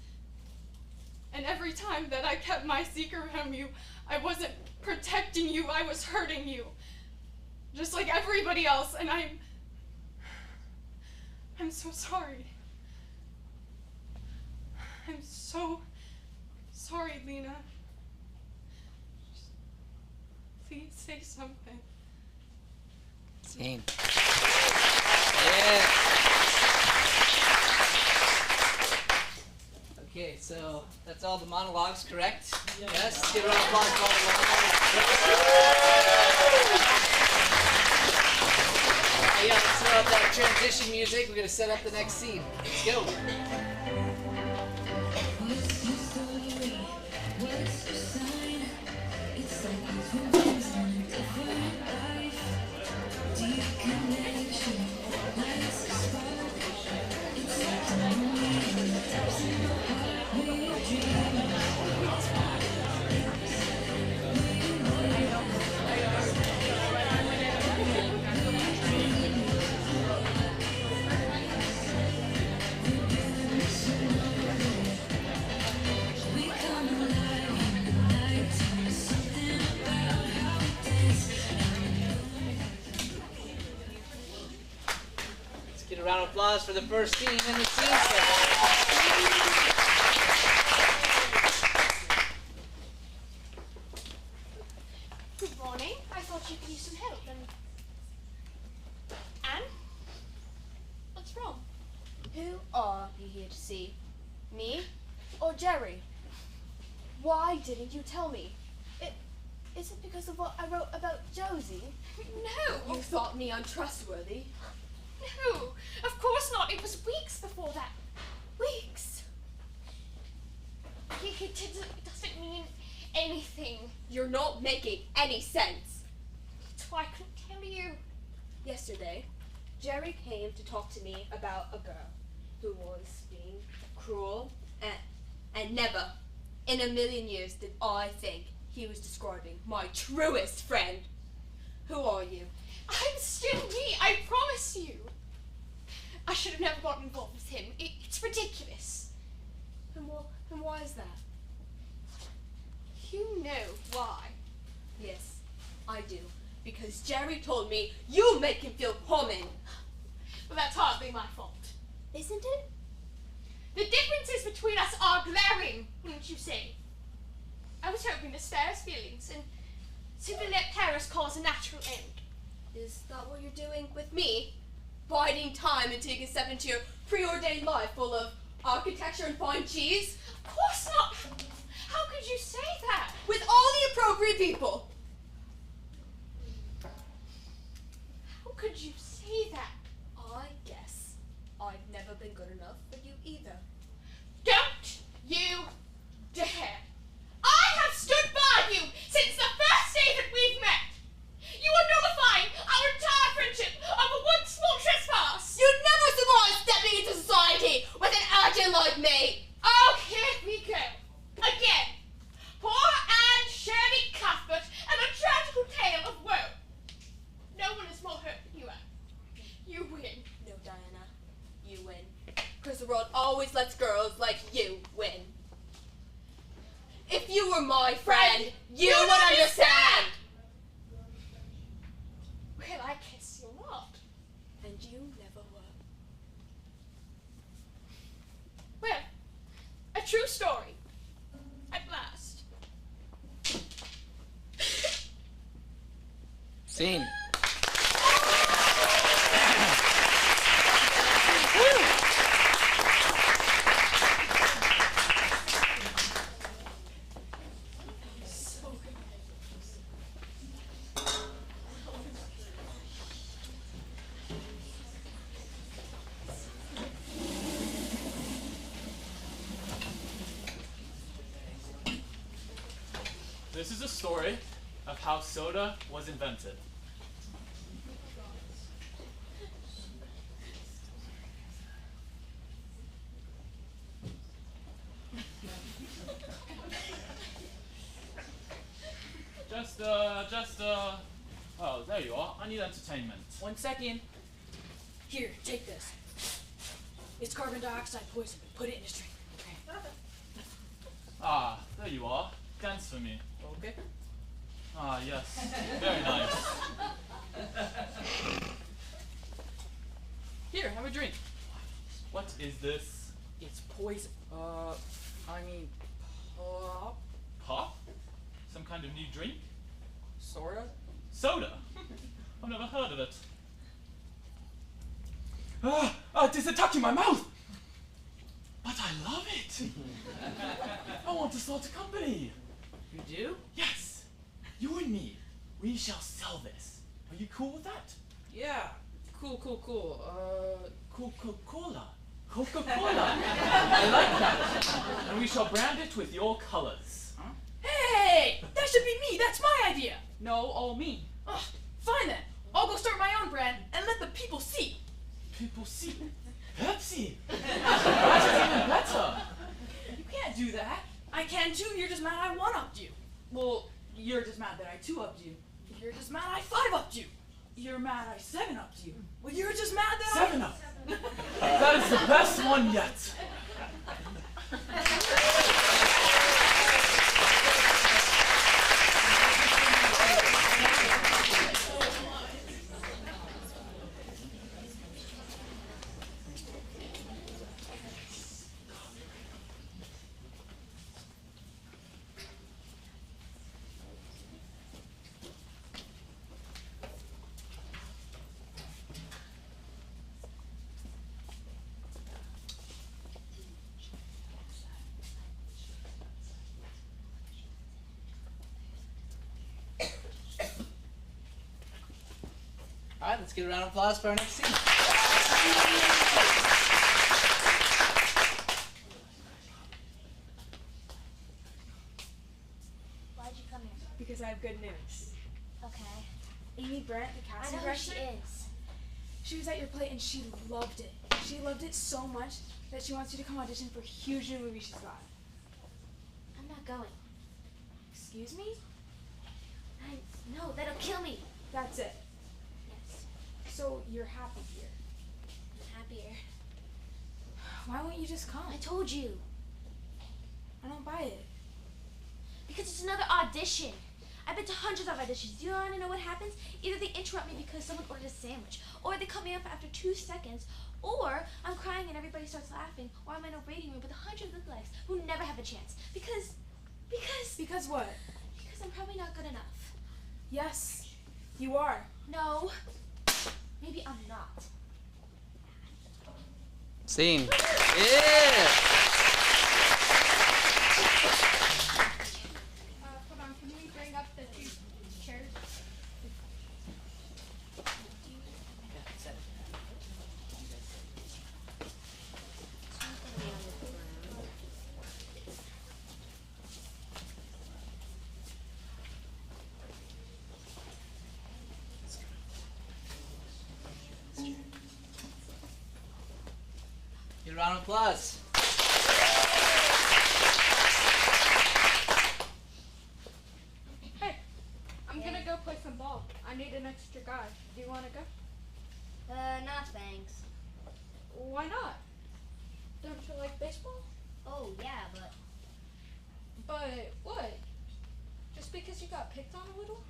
And every time that I kept my secret from you, I wasn't protecting you, I was hurting you. Just like everybody else, and I'm so sorry. I'm so sorry, Lena. Just please say something. Same. Yeah. Okay, so that's all the monologues, correct? Yes. Give a round of applause for all the monologues. Yeah, let's throw up that transition music. We're gonna set up the next scene. Let's go. Get a round of applause for the first scene in the scene section. Good morning. I thought you could use some help. Anne? What's wrong? Who are you here to see? Me or Jerry? Why didn't you tell me? Is it because of what I wrote about Josie? No. You thought me untrustworthy? No, of course not. It was weeks before that. Weeks? It doesn't mean anything. You're not making any sense. That's why I couldn't tell you. Yesterday, Jerry came to talk to me about a girl who was being cruel and never in a million years did I think he was describing my truest friend. Who are you? I'm still me, I promise you. I should have never gotten involved with him. It's ridiculous. And why is that? You know why. Yes, I do. Because Jerry told me you make him feel common. But that's hardly my fault. Isn't it? The differences between us are glaring, wouldn't you say? I was hoping to spare his feelings and simply let Paris cause a natural end. Is that what you're doing with me? Biding time until you can step into your preordained life full of architecture and fine cheese? Of course not! How could you say that? With all the appropriate people! How could you say that? I guess I've never been good enough for you either. Don't you dare! I have stood by you since the first day that we've met! You are nullifying our entire friendship over one small trespass! You'd never survive stepping into society with an urchin like me! Oh, here we go. Again. Poor Anne Shirley Cuthbert and a tragical tale of woe. No one is more hurt than you are. You win. No, Diana. You win. Because the world always lets girls like you win. If you were my friend, you would understand! Well, I guess you're not. And you never were. Well, a true story. Scene. This is a story of how soda was invented. Oh, there you are. I need entertainment. 1 second. Here, take this. It's carbon dioxide poison. Put it in his drink. Ah, there you are. Dance for me. Okay. Ah, yes. Very nice. Here, have a drink. What is this? It's poison. Pop. Pop? Some kind of new drink? Sorta. Soda? I've never heard of it. It is attacking my mouth! But I love it! I want to start a company! You do? Yes! You and me, we shall sell this. Are you cool with that? Yeah. Cool. Coca-Cola. Coca-Cola! I like that. And we shall brand it with your colors. Huh? Hey! That should be me! That's my idea! No, all me. Ugh, fine then. I'll go start my own brand and let the people see. People see? Pepsi! That is even better! You can't do that. I can too. You're just mad I one-upped you. Well, you're just mad that I two-upped you. You're just mad I five-upped you. You're mad I seven-upped you. Well, you're just mad that Seven up! That is the best one yet! All right, let's get a round of applause for our next scene. Why'd you come here? Because I have good news. Okay. Amy Brandt, the I casting know who director, she is. she was at your play and she loved it. She loved it so much that she wants you to come audition for a huge new movie she's got. I'm not going. Excuse me? No, that'll kill me. That's it. Yes, So you're happy here. I'm happier. Why won't you just come? I told you. I don't buy it. Because it's another audition. I've been to hundreds of auditions. Do you want to know what happens? Either they interrupt me because someone ordered a sandwich, or they cut me off after 2 seconds, or I'm crying and everybody starts laughing, or I'm in a waiting room with hundreds of lookalikes who never have a chance. Because Because what? I'm probably not good enough. Yes, you are. No, maybe I'm not. Scene. Yeah! Hold on, can we bring up the 2 chairs? Get a round of applause. Hey, I'm gonna go play some ball. I need an extra guy. Do you wanna go? Nah, thanks. Why not? Don't you like baseball? Oh, yeah, but But what? Just because you got picked on a little?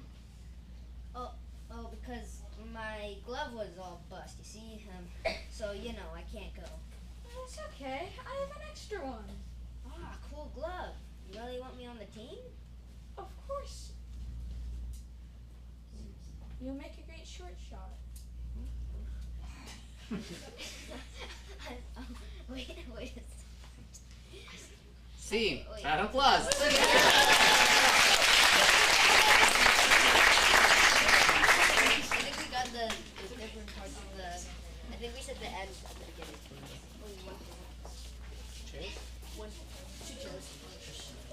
because my glove was all bust, you see? So, you know, I can't go. It's okay. I have an extra one. Ah, cool glove. You really want me on the team? Of course. You make a great short shot. Wait. Scene. Wait. Round of applause. I think we got the different parts of the. I think we said the end at the beginning. Cheers. Two chairs.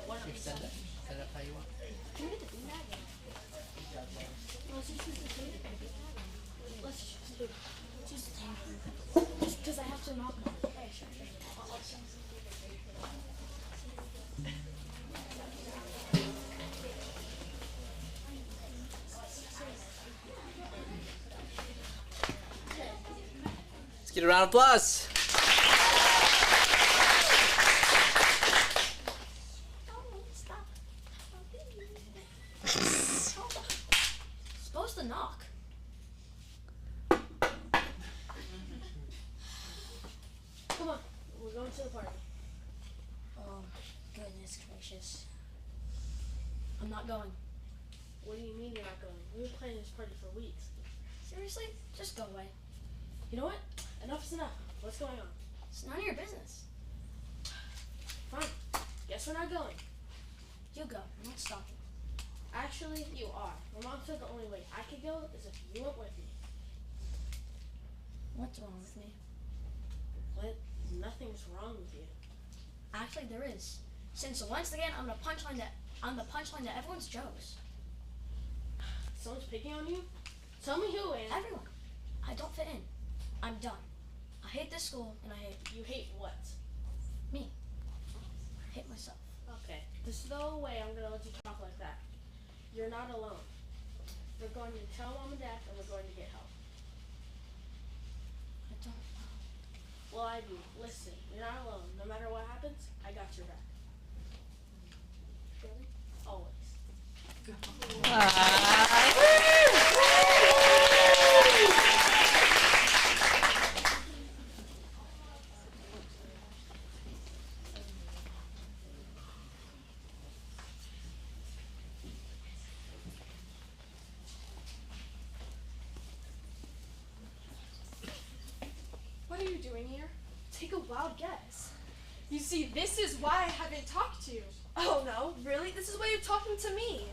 One You set it. Set it up how you want. Can we get the beanbag? Let's just use the beanbag. Let's just do it. Just because I have to knock on it. Okay, sure. I'll Let's get a round of applause. supposed to knock. Come on, we're going to the party. Oh, goodness gracious. I'm not going. What do you mean you're not going? We were planning this party for weeks. Seriously? Just go away. You know what? Enough is enough. What's going on? It's none of your business. Fine. Guess we're not going. You go. I'm not stopping. Actually, you are. My mom said the only way I could go is if you went with me. What's wrong with me? What? Nothing's wrong with you. Actually, there is. Since once again, I'm the punchline to everyone's jokes. Someone's picking on you? Tell me who and Everyone. I don't fit in. I'm done. I hate this school, and I hate you hate what? me. I hate myself. Okay. There's no way I'm gonna let you talk like that. You're not alone. We're going to tell mom and dad and we're going to get help. I don't know. Well, I do. Listen, you're not alone. No matter what happens, I got your back. Really? Always. What are you doing here? Take a wild guess. You see, this is why I haven't talked to you. Oh no, really? This is why you're talking to me.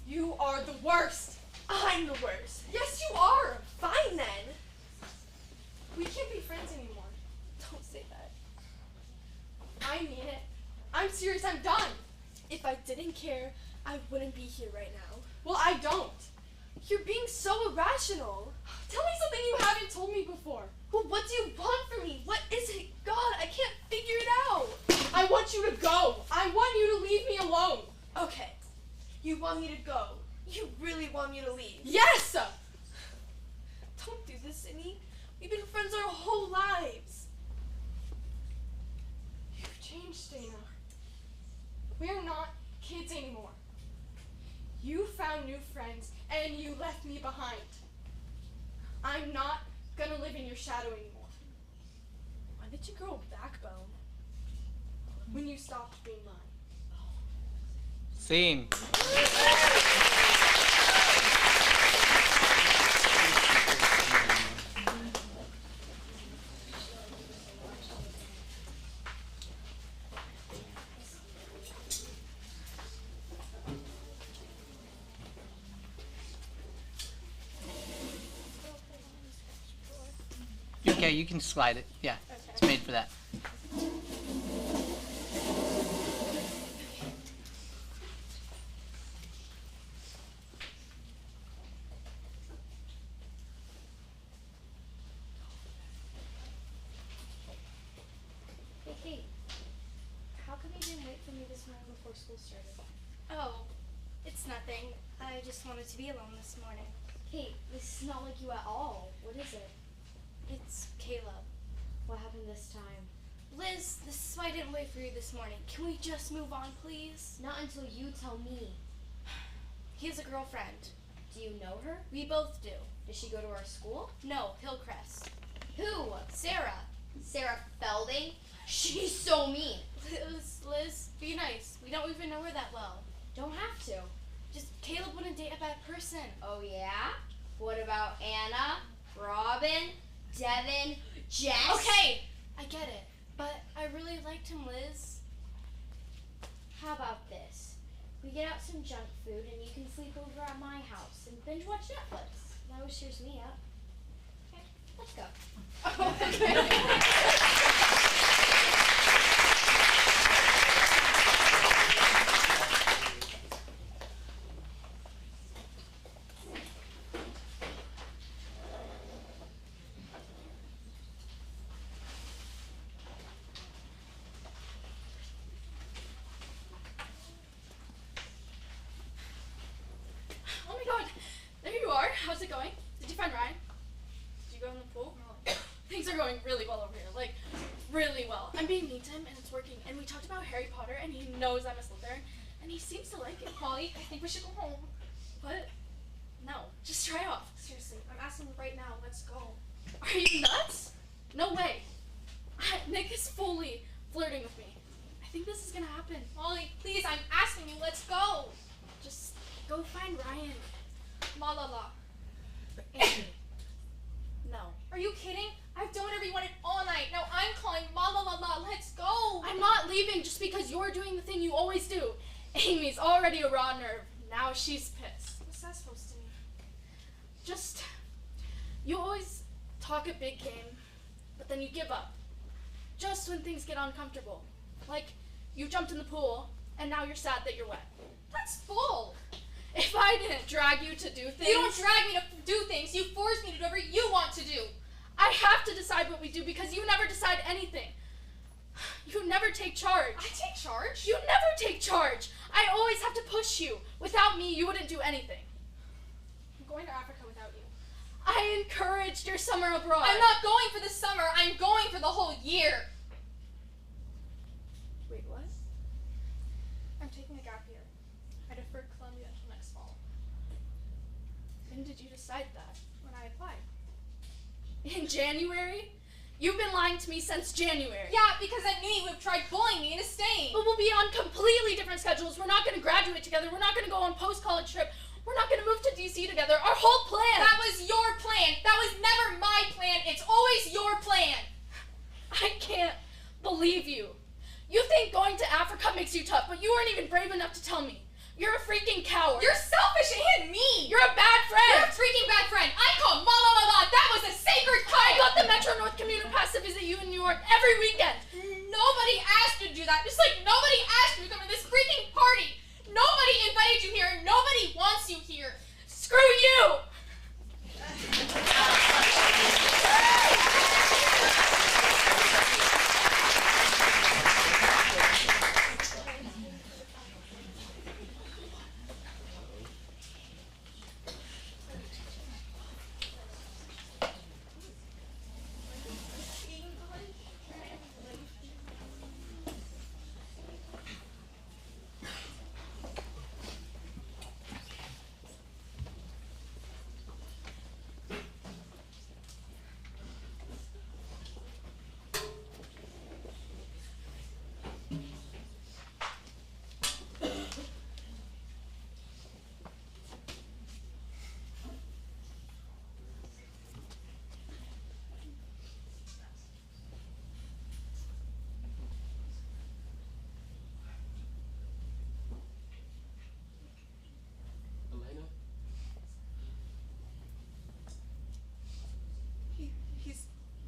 You are the worst. I'm the worst. Yes, you are. Fine then. We can't be friends anymore. Don't say that. I mean it. I'm serious, I'm done. If I didn't care, I wouldn't be here right now. Well, I don't. You're being so irrational. Tell me something you haven't told me before. Well, what do you want from me? What is it? God, I can't figure it out. I want you to go. I want you to leave me alone. Okay. You want me to go. You really want me to leave? Yes! Don't do this, Sydney. We've been friends our whole lives. You've changed, Dana. We're not kids anymore. You found new friends, and you left me behind. I'm not gonna live in your shadow anymore. Why did you grow a backbone? When you stopped being mine. Scene. Okay, you can slide it. Yeah, it's made for that. Hey, Kate. How come you didn't wait for me this morning before school started? Oh, it's nothing. I just wanted to be alone this morning. Kate, this is not like you at all. What is it? It's Caleb. What happened this time? Liz, this is why I didn't wait for you this morning. Can we just move on, please? Not until you tell me. He has a girlfriend. Do you know her? We both do. Does she go to our school? No, Hillcrest. Who? Sarah. Sarah Felding? She's so mean. Liz, be nice. We don't even know her that well. Don't have to. Just Caleb wouldn't date a bad person. Oh yeah? Robin, Devin, Jess. Okay, I get it. But I really liked him, Liz. How about this? We get out some junk food and you can sleep over at my house and binge watch Netflix. That always cheers me up. Okay, let's go. Oh my god, there you are. How's it going? Did you find Ryan? Did you go in the pool? No. Things are going really well over here. Like, really well. I'm being mean to him and it's working. And we talked about Harry Potter and he knows I'm a Slytherin. And he seems to like it. Molly, I think we should go home. But, no. Just try off. Seriously, I'm asking right now. Let's go. Are you nuts? No way. Nick is fully flirting with me. I think this is gonna happen. Molly, please, I'm asking you. Let's go. Just go find Ryan. La la la. Anthony. No. Are you kidding? I've done whatever you wanted all night. Now I'm calling la la la la. Let's go. I'm not leaving just because you're doing the thing you always do. Amy's already a raw nerve. Now she's pissed. What's that supposed to mean? Just, you always talk a big game, but then you give up. Just when things get uncomfortable. Like, you jumped in the pool, and now you're sad that you're wet. That's bull. If I didn't drag you to do things... You don't drag me to do things. You force me to do whatever you want to do. I have to decide what we do because you never decide anything. You never take charge. I take charge? You never take charge. I always have to push you. Without me, you wouldn't do anything. I'm going to Africa without you. I encouraged your summer abroad. I'm not going for the summer. I'm going for the whole year. Wait, what? I'm taking a gap year. I deferred Columbia until next fall. When did you decide that? When I applied. In January? You've been lying to me since January. Yeah, because I knew you would have tried bullying me into staying. But we'll be on completely different schedules. We're not going to graduate together. We're not going to go on post-college trip. We're not going to move to DC together. Our whole plan. That was your plan. That was never my plan. It's always your plan. I can't believe you. You think going to Africa makes you tough, but you weren't even brave enough to tell me. You're a freaking coward. You're selfish and mean. You're a bad friend. You're a freaking bad friend. I call ma la la la. That was a sacred call. I got the Metro North commuter pass to visit you in New York every weekend. Nobody asked you to do that. Just like nobody asked you to come to this freaking party. Nobody invited you here. Nobody wants you here. Screw you.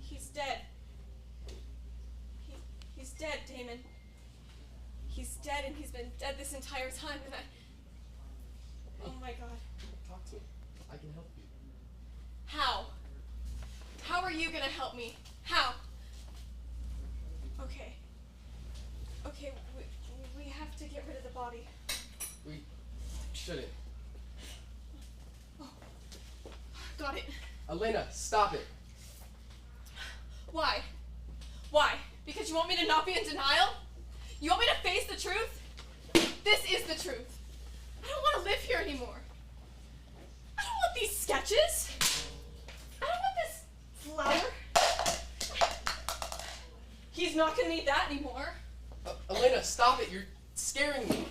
He's dead. He's dead, Damon. He's dead, and he's been dead this entire time, and oh my god. Talk to him. I can help you. How? How are you gonna help me? How? Okay. Okay, we have to get rid of the body. We shouldn't. Oh. Got it. Elena, stop it. Why? Why? Because you want me to not be in denial? You want me to face the truth? This is the truth. I don't want to live here anymore. I don't want these sketches. I don't want this flower. He's not gonna need that anymore. Elena, stop it. You're scaring me.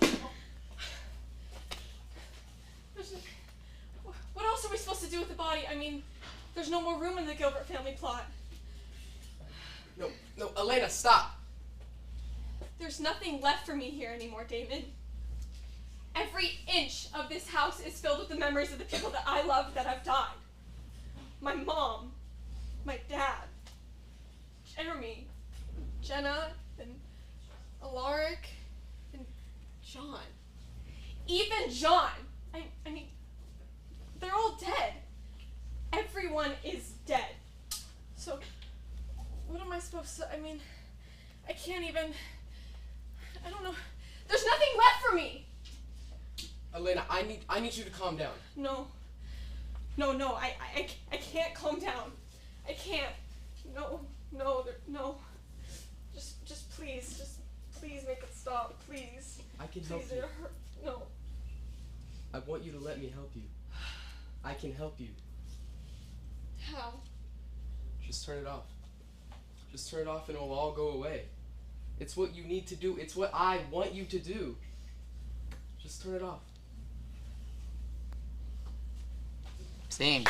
What else are we supposed to do with the body? I mean, There's no more room in the Gilbert family plot. No, Elena, stop. There's nothing left for me here anymore, Damon. Every inch of this house is filled with the memories of the people that I loved that have died. My mom, my dad, Jeremy, Jenna, and Alaric, and John. Even John! I mean, they're all dead. Everyone is dead. So, what am I supposed to, I can't even, I don't know. There's nothing left for me! Elena, I need you to calm down. No, I can't calm down. I can't. No. Just please make it stop, please. I can help Please, you. it hurt. No. I want you to let me help you. I can help you. How? Just turn it off. Just turn it off and it'll all go away. It's what you need to do. It's what I want you to do. Just turn it off. Scene.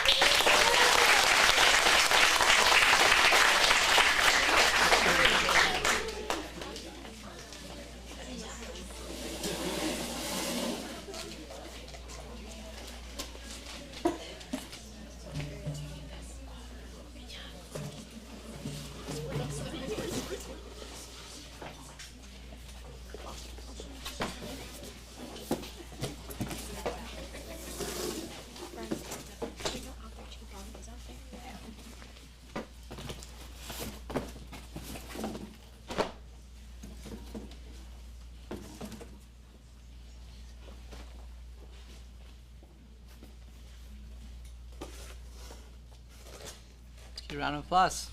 Give you a round of applause.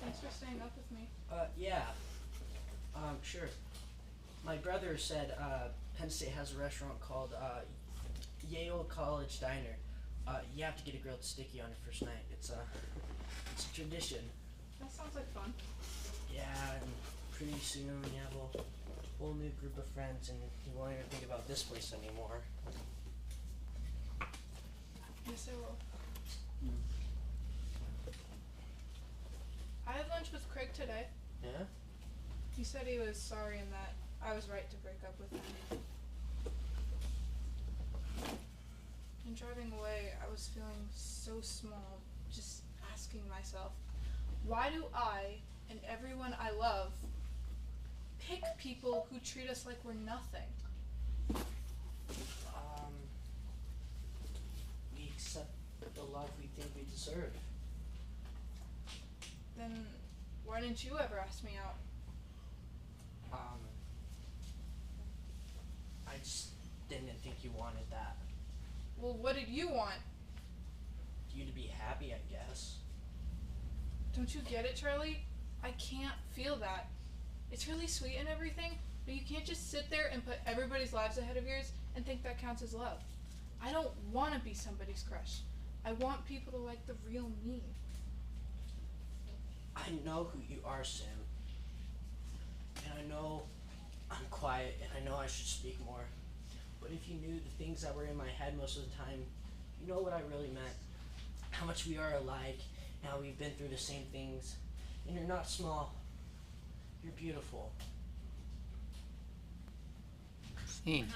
Thanks for staying up with me. Yeah. Sure. My brother said Penn State has a restaurant called Yale College Diner. You have to get a grilled sticky on your first night. It's a tradition. That sounds like fun. Yeah, and pretty soon you have a whole new group of friends, and you won't even think about this place anymore. Yes, I will. I had lunch with Craig today. Yeah? He said he was sorry and that I was right to break up with him. And driving away, I was feeling so small, just asking myself, why do I and everyone I love pick people who treat us like we're nothing? We accept the love we think we deserve. Then why didn't you ever ask me out? I just didn't think you wanted that. Well, what did you want? You to be happy, I guess. Don't you get it, Charlie? I can't feel that. It's really sweet and everything, but you can't just sit there and put everybody's lives ahead of yours and think that counts as love. I don't want to be somebody's crush. I want people to like the real me. I know who you are, Sam. And I know I'm quiet, and I know I should speak more. But if you knew the things that were in my head most of the time, you know what I really meant. How much we are alike, and how we've been through the same things. And you're not small. You're beautiful. Scene.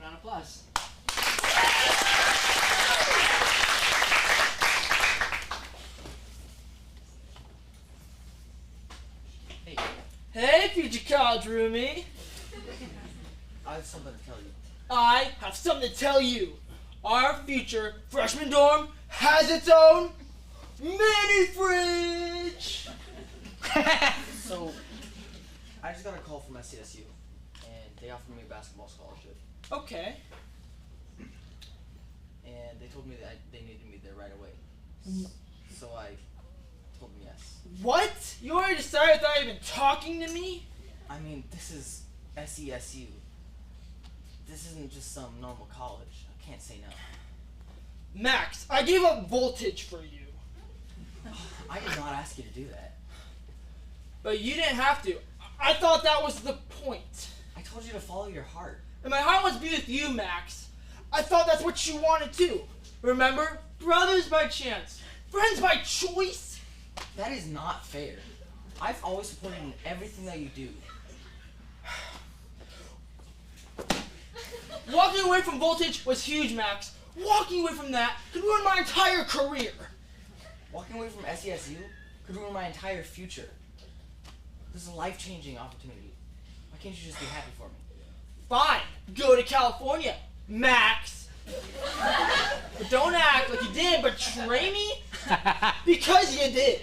Round of applause. Hey, Hey, future college roomie. I have something to tell you. I have something to tell you. our future freshman dorm has its own mini fridge. So, I just got a call from SCSU, and they offered me a basketball scholarship. Okay. And they told me that they needed me there right away. So I told them yes. What? You already decided without even talking to me? I mean, this is SESU. This isn't just some normal college. I can't say no. Max, I gave up voltage for you. I did not ask you to do that. But you didn't have to. I thought that was the point. I told you to follow your heart. And my heart was to be with you, Max. I thought that's what you wanted too. Remember? Brothers by chance. Friends by choice. That is not fair. I've always supported you in everything that you do. Walking away from voltage was huge, Max. Walking away from that could ruin my entire career. Walking away from SESU could ruin my entire future. This is a life-changing opportunity. Why can't you just be happy for me? Fine, go to California, Max. But don't act like you didn't betray me, because you did.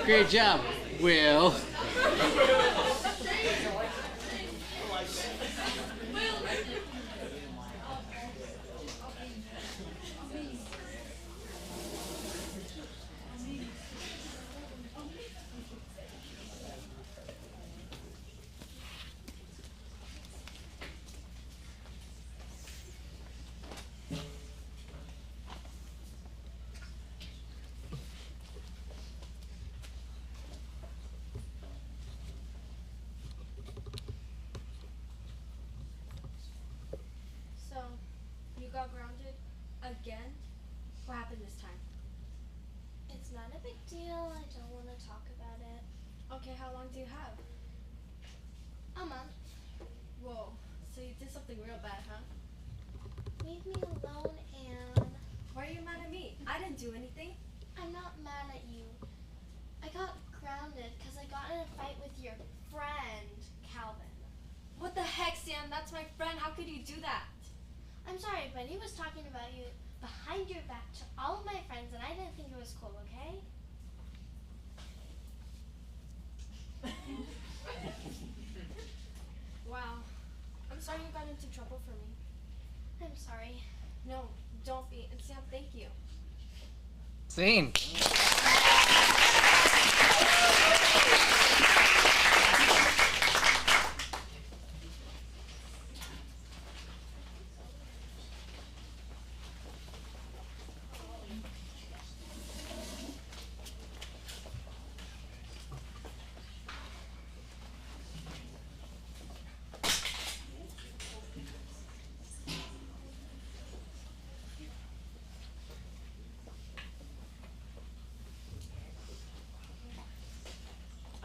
Great job, Will. So, you got grounded again? What happened this time? It's not a big deal. I don't want to talk about it. Okay, how long do you have? A month. Whoa, so you did something real bad, huh? Leave me alone, Anne. Why are you mad at me? I didn't do anything. I'm not mad at you. I got grounded because I got in a fight with your friend, Calvin. What the heck, Sam? That's my friend. How could you do that? I'm sorry, but he was talking about you behind your back to all of my friends, and I didn't think it was cool, okay? Wow. I'm sorry you got into trouble for me. I'm sorry. No, don't be. And Sam, thank you. Scene.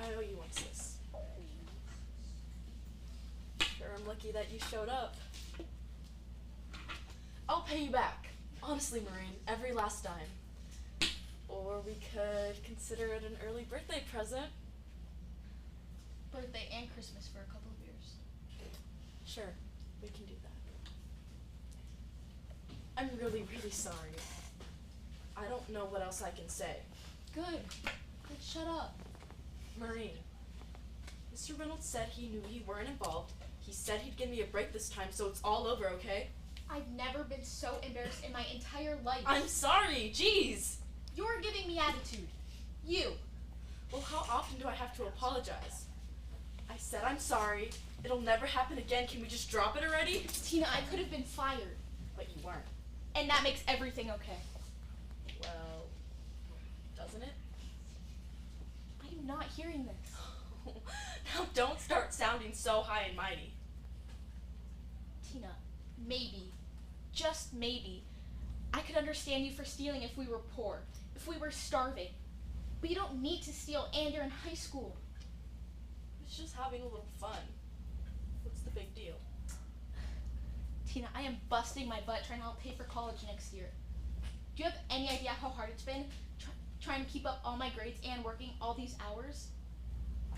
I owe you one, sis. Sure, I'm lucky that you showed up. I'll pay you back. Honestly, Maureen, every last dime. Or we could consider it an early birthday present. Birthday and Christmas for a couple of years. Sure, we can do that. I'm really, really sorry. I don't know what else I can say. Good. Then shut up. Maureen, Mr. Reynolds said he knew you weren't involved. He said he'd give me a break this time, so it's all over, okay? I've never been so embarrassed in my entire life. I'm sorry, jeez! You're giving me attitude. You. Well, how often do I have to apologize? I said I'm sorry. It'll never happen again. Can we just drop it already? Tina, I could have been fired. But you weren't. And that makes everything okay. Well, doesn't it? I'm not hearing this. Now don't start sounding so high and mighty. Tina, maybe, just maybe, I could understand you for stealing if we were poor, if we were starving. But you don't need to steal and you're in high school. I was just having a little fun. What's the big deal? Tina, I am busting my butt trying to help pay for college next year. Do you have any idea how hard it's been? trying to keep up all my grades and working all these hours?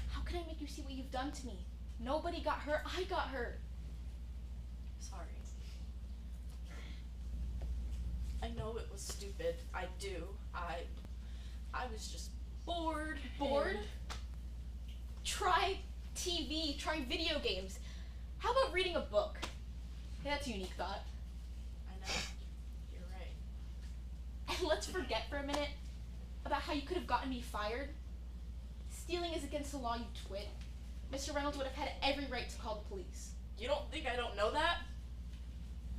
How can I make you see what you've done to me? Nobody got hurt. I got hurt. Sorry. I know it was stupid. I do. I was just bored. Bored? and- Try TV. Try video games. How about reading a book? Yeah, that's a unique thought. I know. You're right. And let's forget for a minute about how you could have gotten me fired. Stealing is against the law, you twit. Mr. Reynolds would have had every right to call the police. You don't think I don't know that?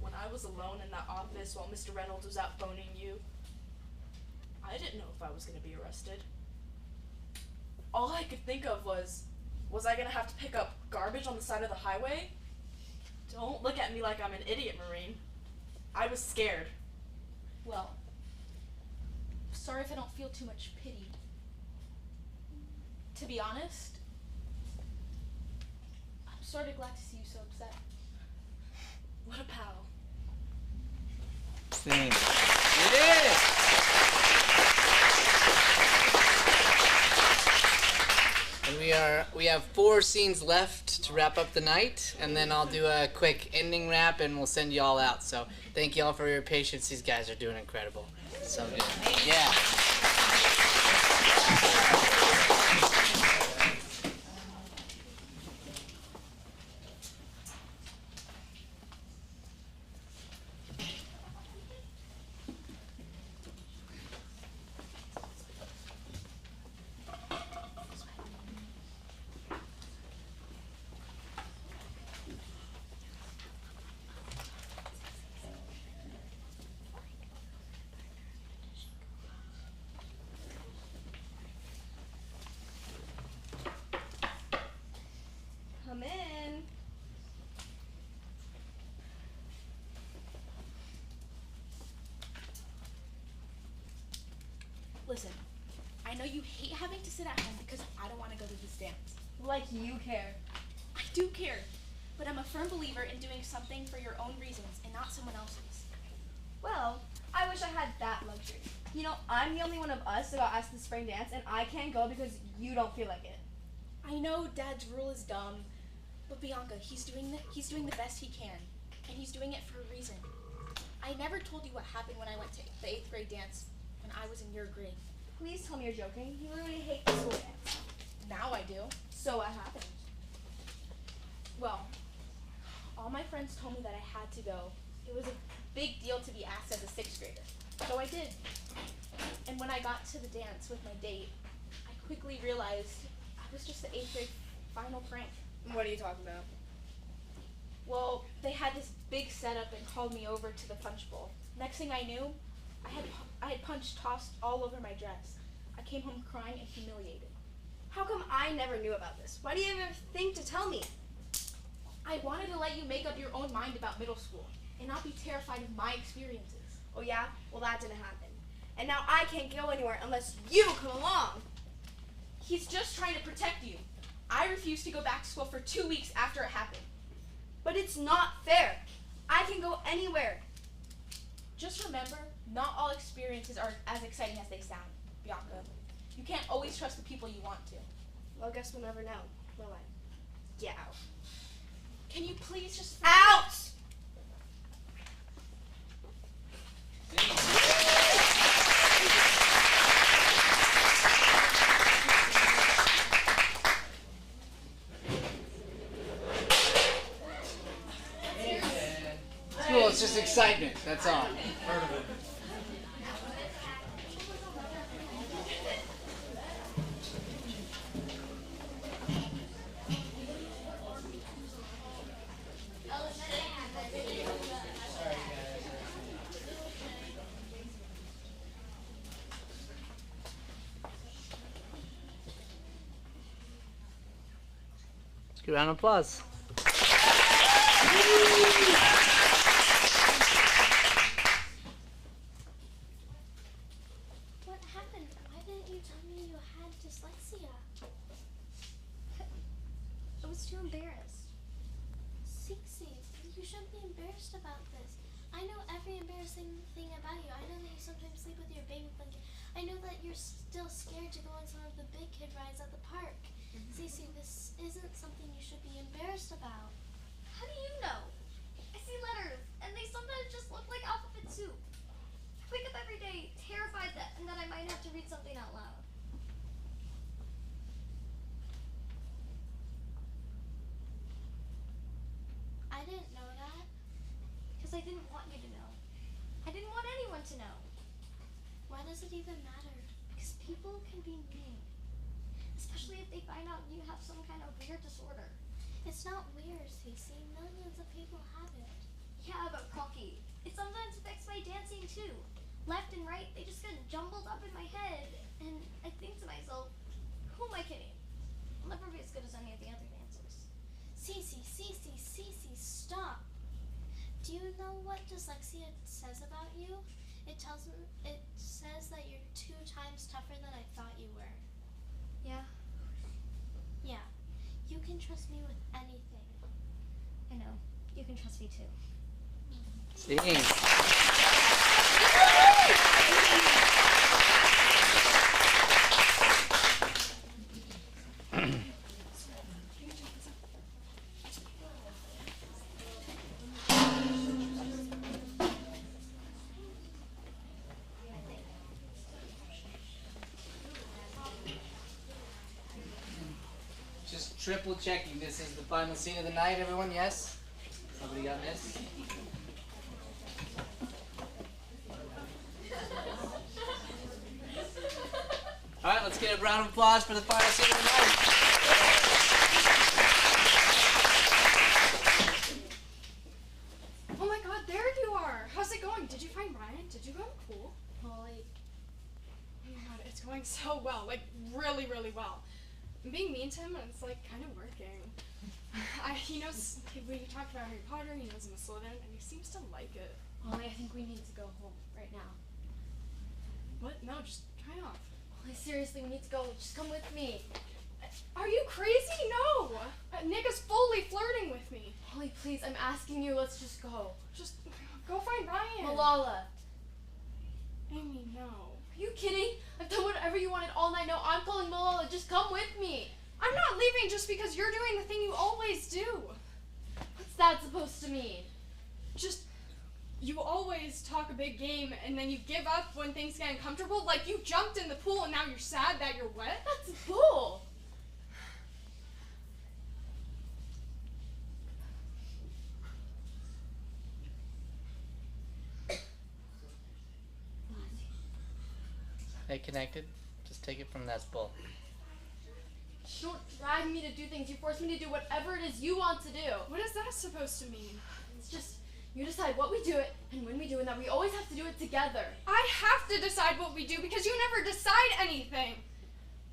When I was alone in that office while Mr. Reynolds was out phoning you, I didn't know if I was going to be arrested. All I could think of was I going to have to pick up garbage on the side of the highway? Don't look at me like I'm an idiot, Marine. I was scared. Well, sorry if I don't feel too much pity. To be honest, I'm sort of glad to see you so upset. What a pal. Scene. It is! And we have 4 scenes left to wrap up the night, and then I'll do a quick ending wrap and we'll send you all out. So thank you all for your patience. These guys are doing incredible. So good. Yeah. Come in. Listen, I know you hate having to sit at home because I don't want to go to this dance. Like you care. I do care, but I'm a firm believer in doing something for your own reasons and not someone else's. Well, I wish I had that luxury. You know, I'm the only one of us that got asked to the spring dance, and I can't go because you don't feel like it. I know Dad's rule is dumb, but Bianca, he's doing the best he can, and he's doing it for a reason. I never told you what happened when I went to the 8th grade dance when I was in your grade. Please tell me you're joking. You literally hate the school dance. Now I do. So what happened? Well, all my friends told me that I had to go. It was a big deal to be asked as a 6th grader. So I did. And when I got to the dance with my date, I quickly realized I was just the 8th grade final prank. What are you talking about? Well, they had this big setup and called me over to the punch bowl. Next thing I knew, I had punch tossed all over my dress. I came home crying and humiliated. How come I never knew about this? Why do you ever think to tell me? I wanted to let you make up your own mind about middle school and not be terrified of my experiences. Oh yeah? Well, that didn't happen. And now I can't go anywhere unless you come along. He's just trying to protect you. I refused to go back to school for 2 weeks after it happened. But it's not fair. I can go anywhere. Just remember, not all experiences are as exciting as they sound, Bianca. You can't always trust the people you want to. Well, I guess we'll never know, will I? Get out. Can you please just... Out! It's cool, it's just excitement, that's all. Let's give a round of applause. What happened? Why didn't you tell me you had dyslexia? I was too embarrassed. Sixie, you shouldn't be embarrassed about this. I know every embarrassing thing about you. I know that you sometimes sleep with your baby blanket. I know that you're you're still scared to go on some of the big kid rides at the park. Cece, this isn't something you should be embarrassed about. How do you know? I see letters, and they sometimes just look like alphabet soup. I wake up every day terrified that I might have to read something out loud. I didn't know that. Because I didn't want you to know. I didn't want anyone to know. Why does it even matter? Because people can be mean. Especially if they find out you have some kind of weird disorder. It's not weird, Cece. Millions of people have it. Yeah, but Rocky, it sometimes affects my dancing too. Left and right, they just get jumbled up in my head. And I think to myself, who am I kidding? I'll never be as good as any of the other dancers. Cece, stop. Do you know what dyslexia says about you? It says that you're 2 times tougher than I thought you were. Yeah? Yeah. You can trust me with anything. I know. You can trust me too. Sing. Just triple checking. This is the final scene of the night, everyone. Yes? Nobody got missed? All right, let's get a round of applause for the final scene of the night. Oh my god, there you are. How's it going? Did you find Ryan? Did you go to pool? Molly. Oh my god, it's going so well. Like, really, really well. I'm being mean to him, and it's, like, kind of working. He knows, we talked about Harry Potter, he knows I'm a Slytherin, and he seems to like it. Molly, I think we need to go home right now. What? No, just try it off. Molly, seriously, we need to go. Just come with me. Are you crazy? No! Nick is fully flirting with me. Molly, please, I'm asking you. Let's just go. Just go find Ryan. Malala. Amy, no. Are you kidding? I've done whatever you wanted all night. No, I'm calling Malala. Just come with me. I'm not leaving just because you're doing the thing you always do. What's that supposed to mean? Just, you always talk a big game and then you give up when things get uncomfortable. Like you jumped in the pool and now you're sad that you're wet. That's bull. Hey, connected? Just take it from that bull. You don't drag me to do things. You force me to do whatever it is you want to do. What is that supposed to mean? It's just, you decide what we do it and when we do it, and that we always have to do it together. I have to decide what we do because you never decide anything.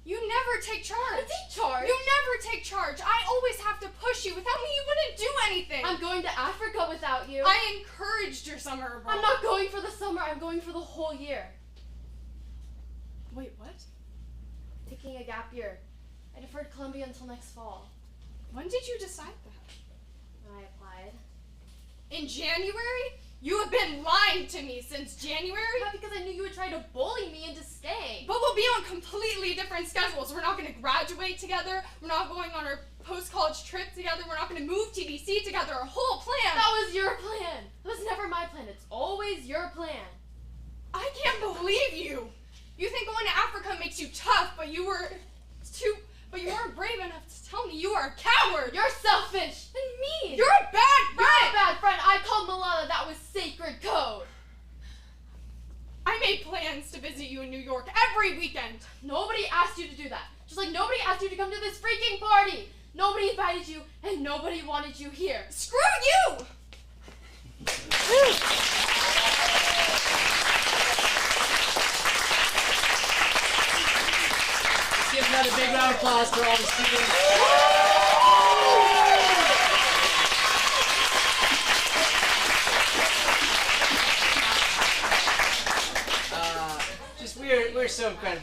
You never take charge. I take charge. You never take charge. I always have to push you. Without me, you wouldn't do anything. I'm going to Africa without you. I encouraged your summer abroad. I'm not going for the summer. I'm going for the whole year. Wait, what? Taking a gap year. I deferred Columbia until next fall. When did you decide that? When I applied. In January? You have been lying to me since January? Yeah, because I knew you would try to bully me into staying. But we'll be on completely different schedules. We're not going to graduate together. We're not going on our post-college trip together. We're not going to move TBC together. Our whole plan. That was your plan. That was never my plan. It's always your plan. I can't believe you. You think going to Africa makes you tough, but you weren't brave enough to tell me you are a coward. You're selfish and mean. You're a bad friend. You're a bad friend. I called Malala. That was sacred code. I made plans to visit you in New York every weekend. Nobody asked you to do that. Just like nobody asked you to come to this freaking party. Nobody invited you, and nobody wanted you here. Screw you! Give another big round of applause for all the students. We're so incredible.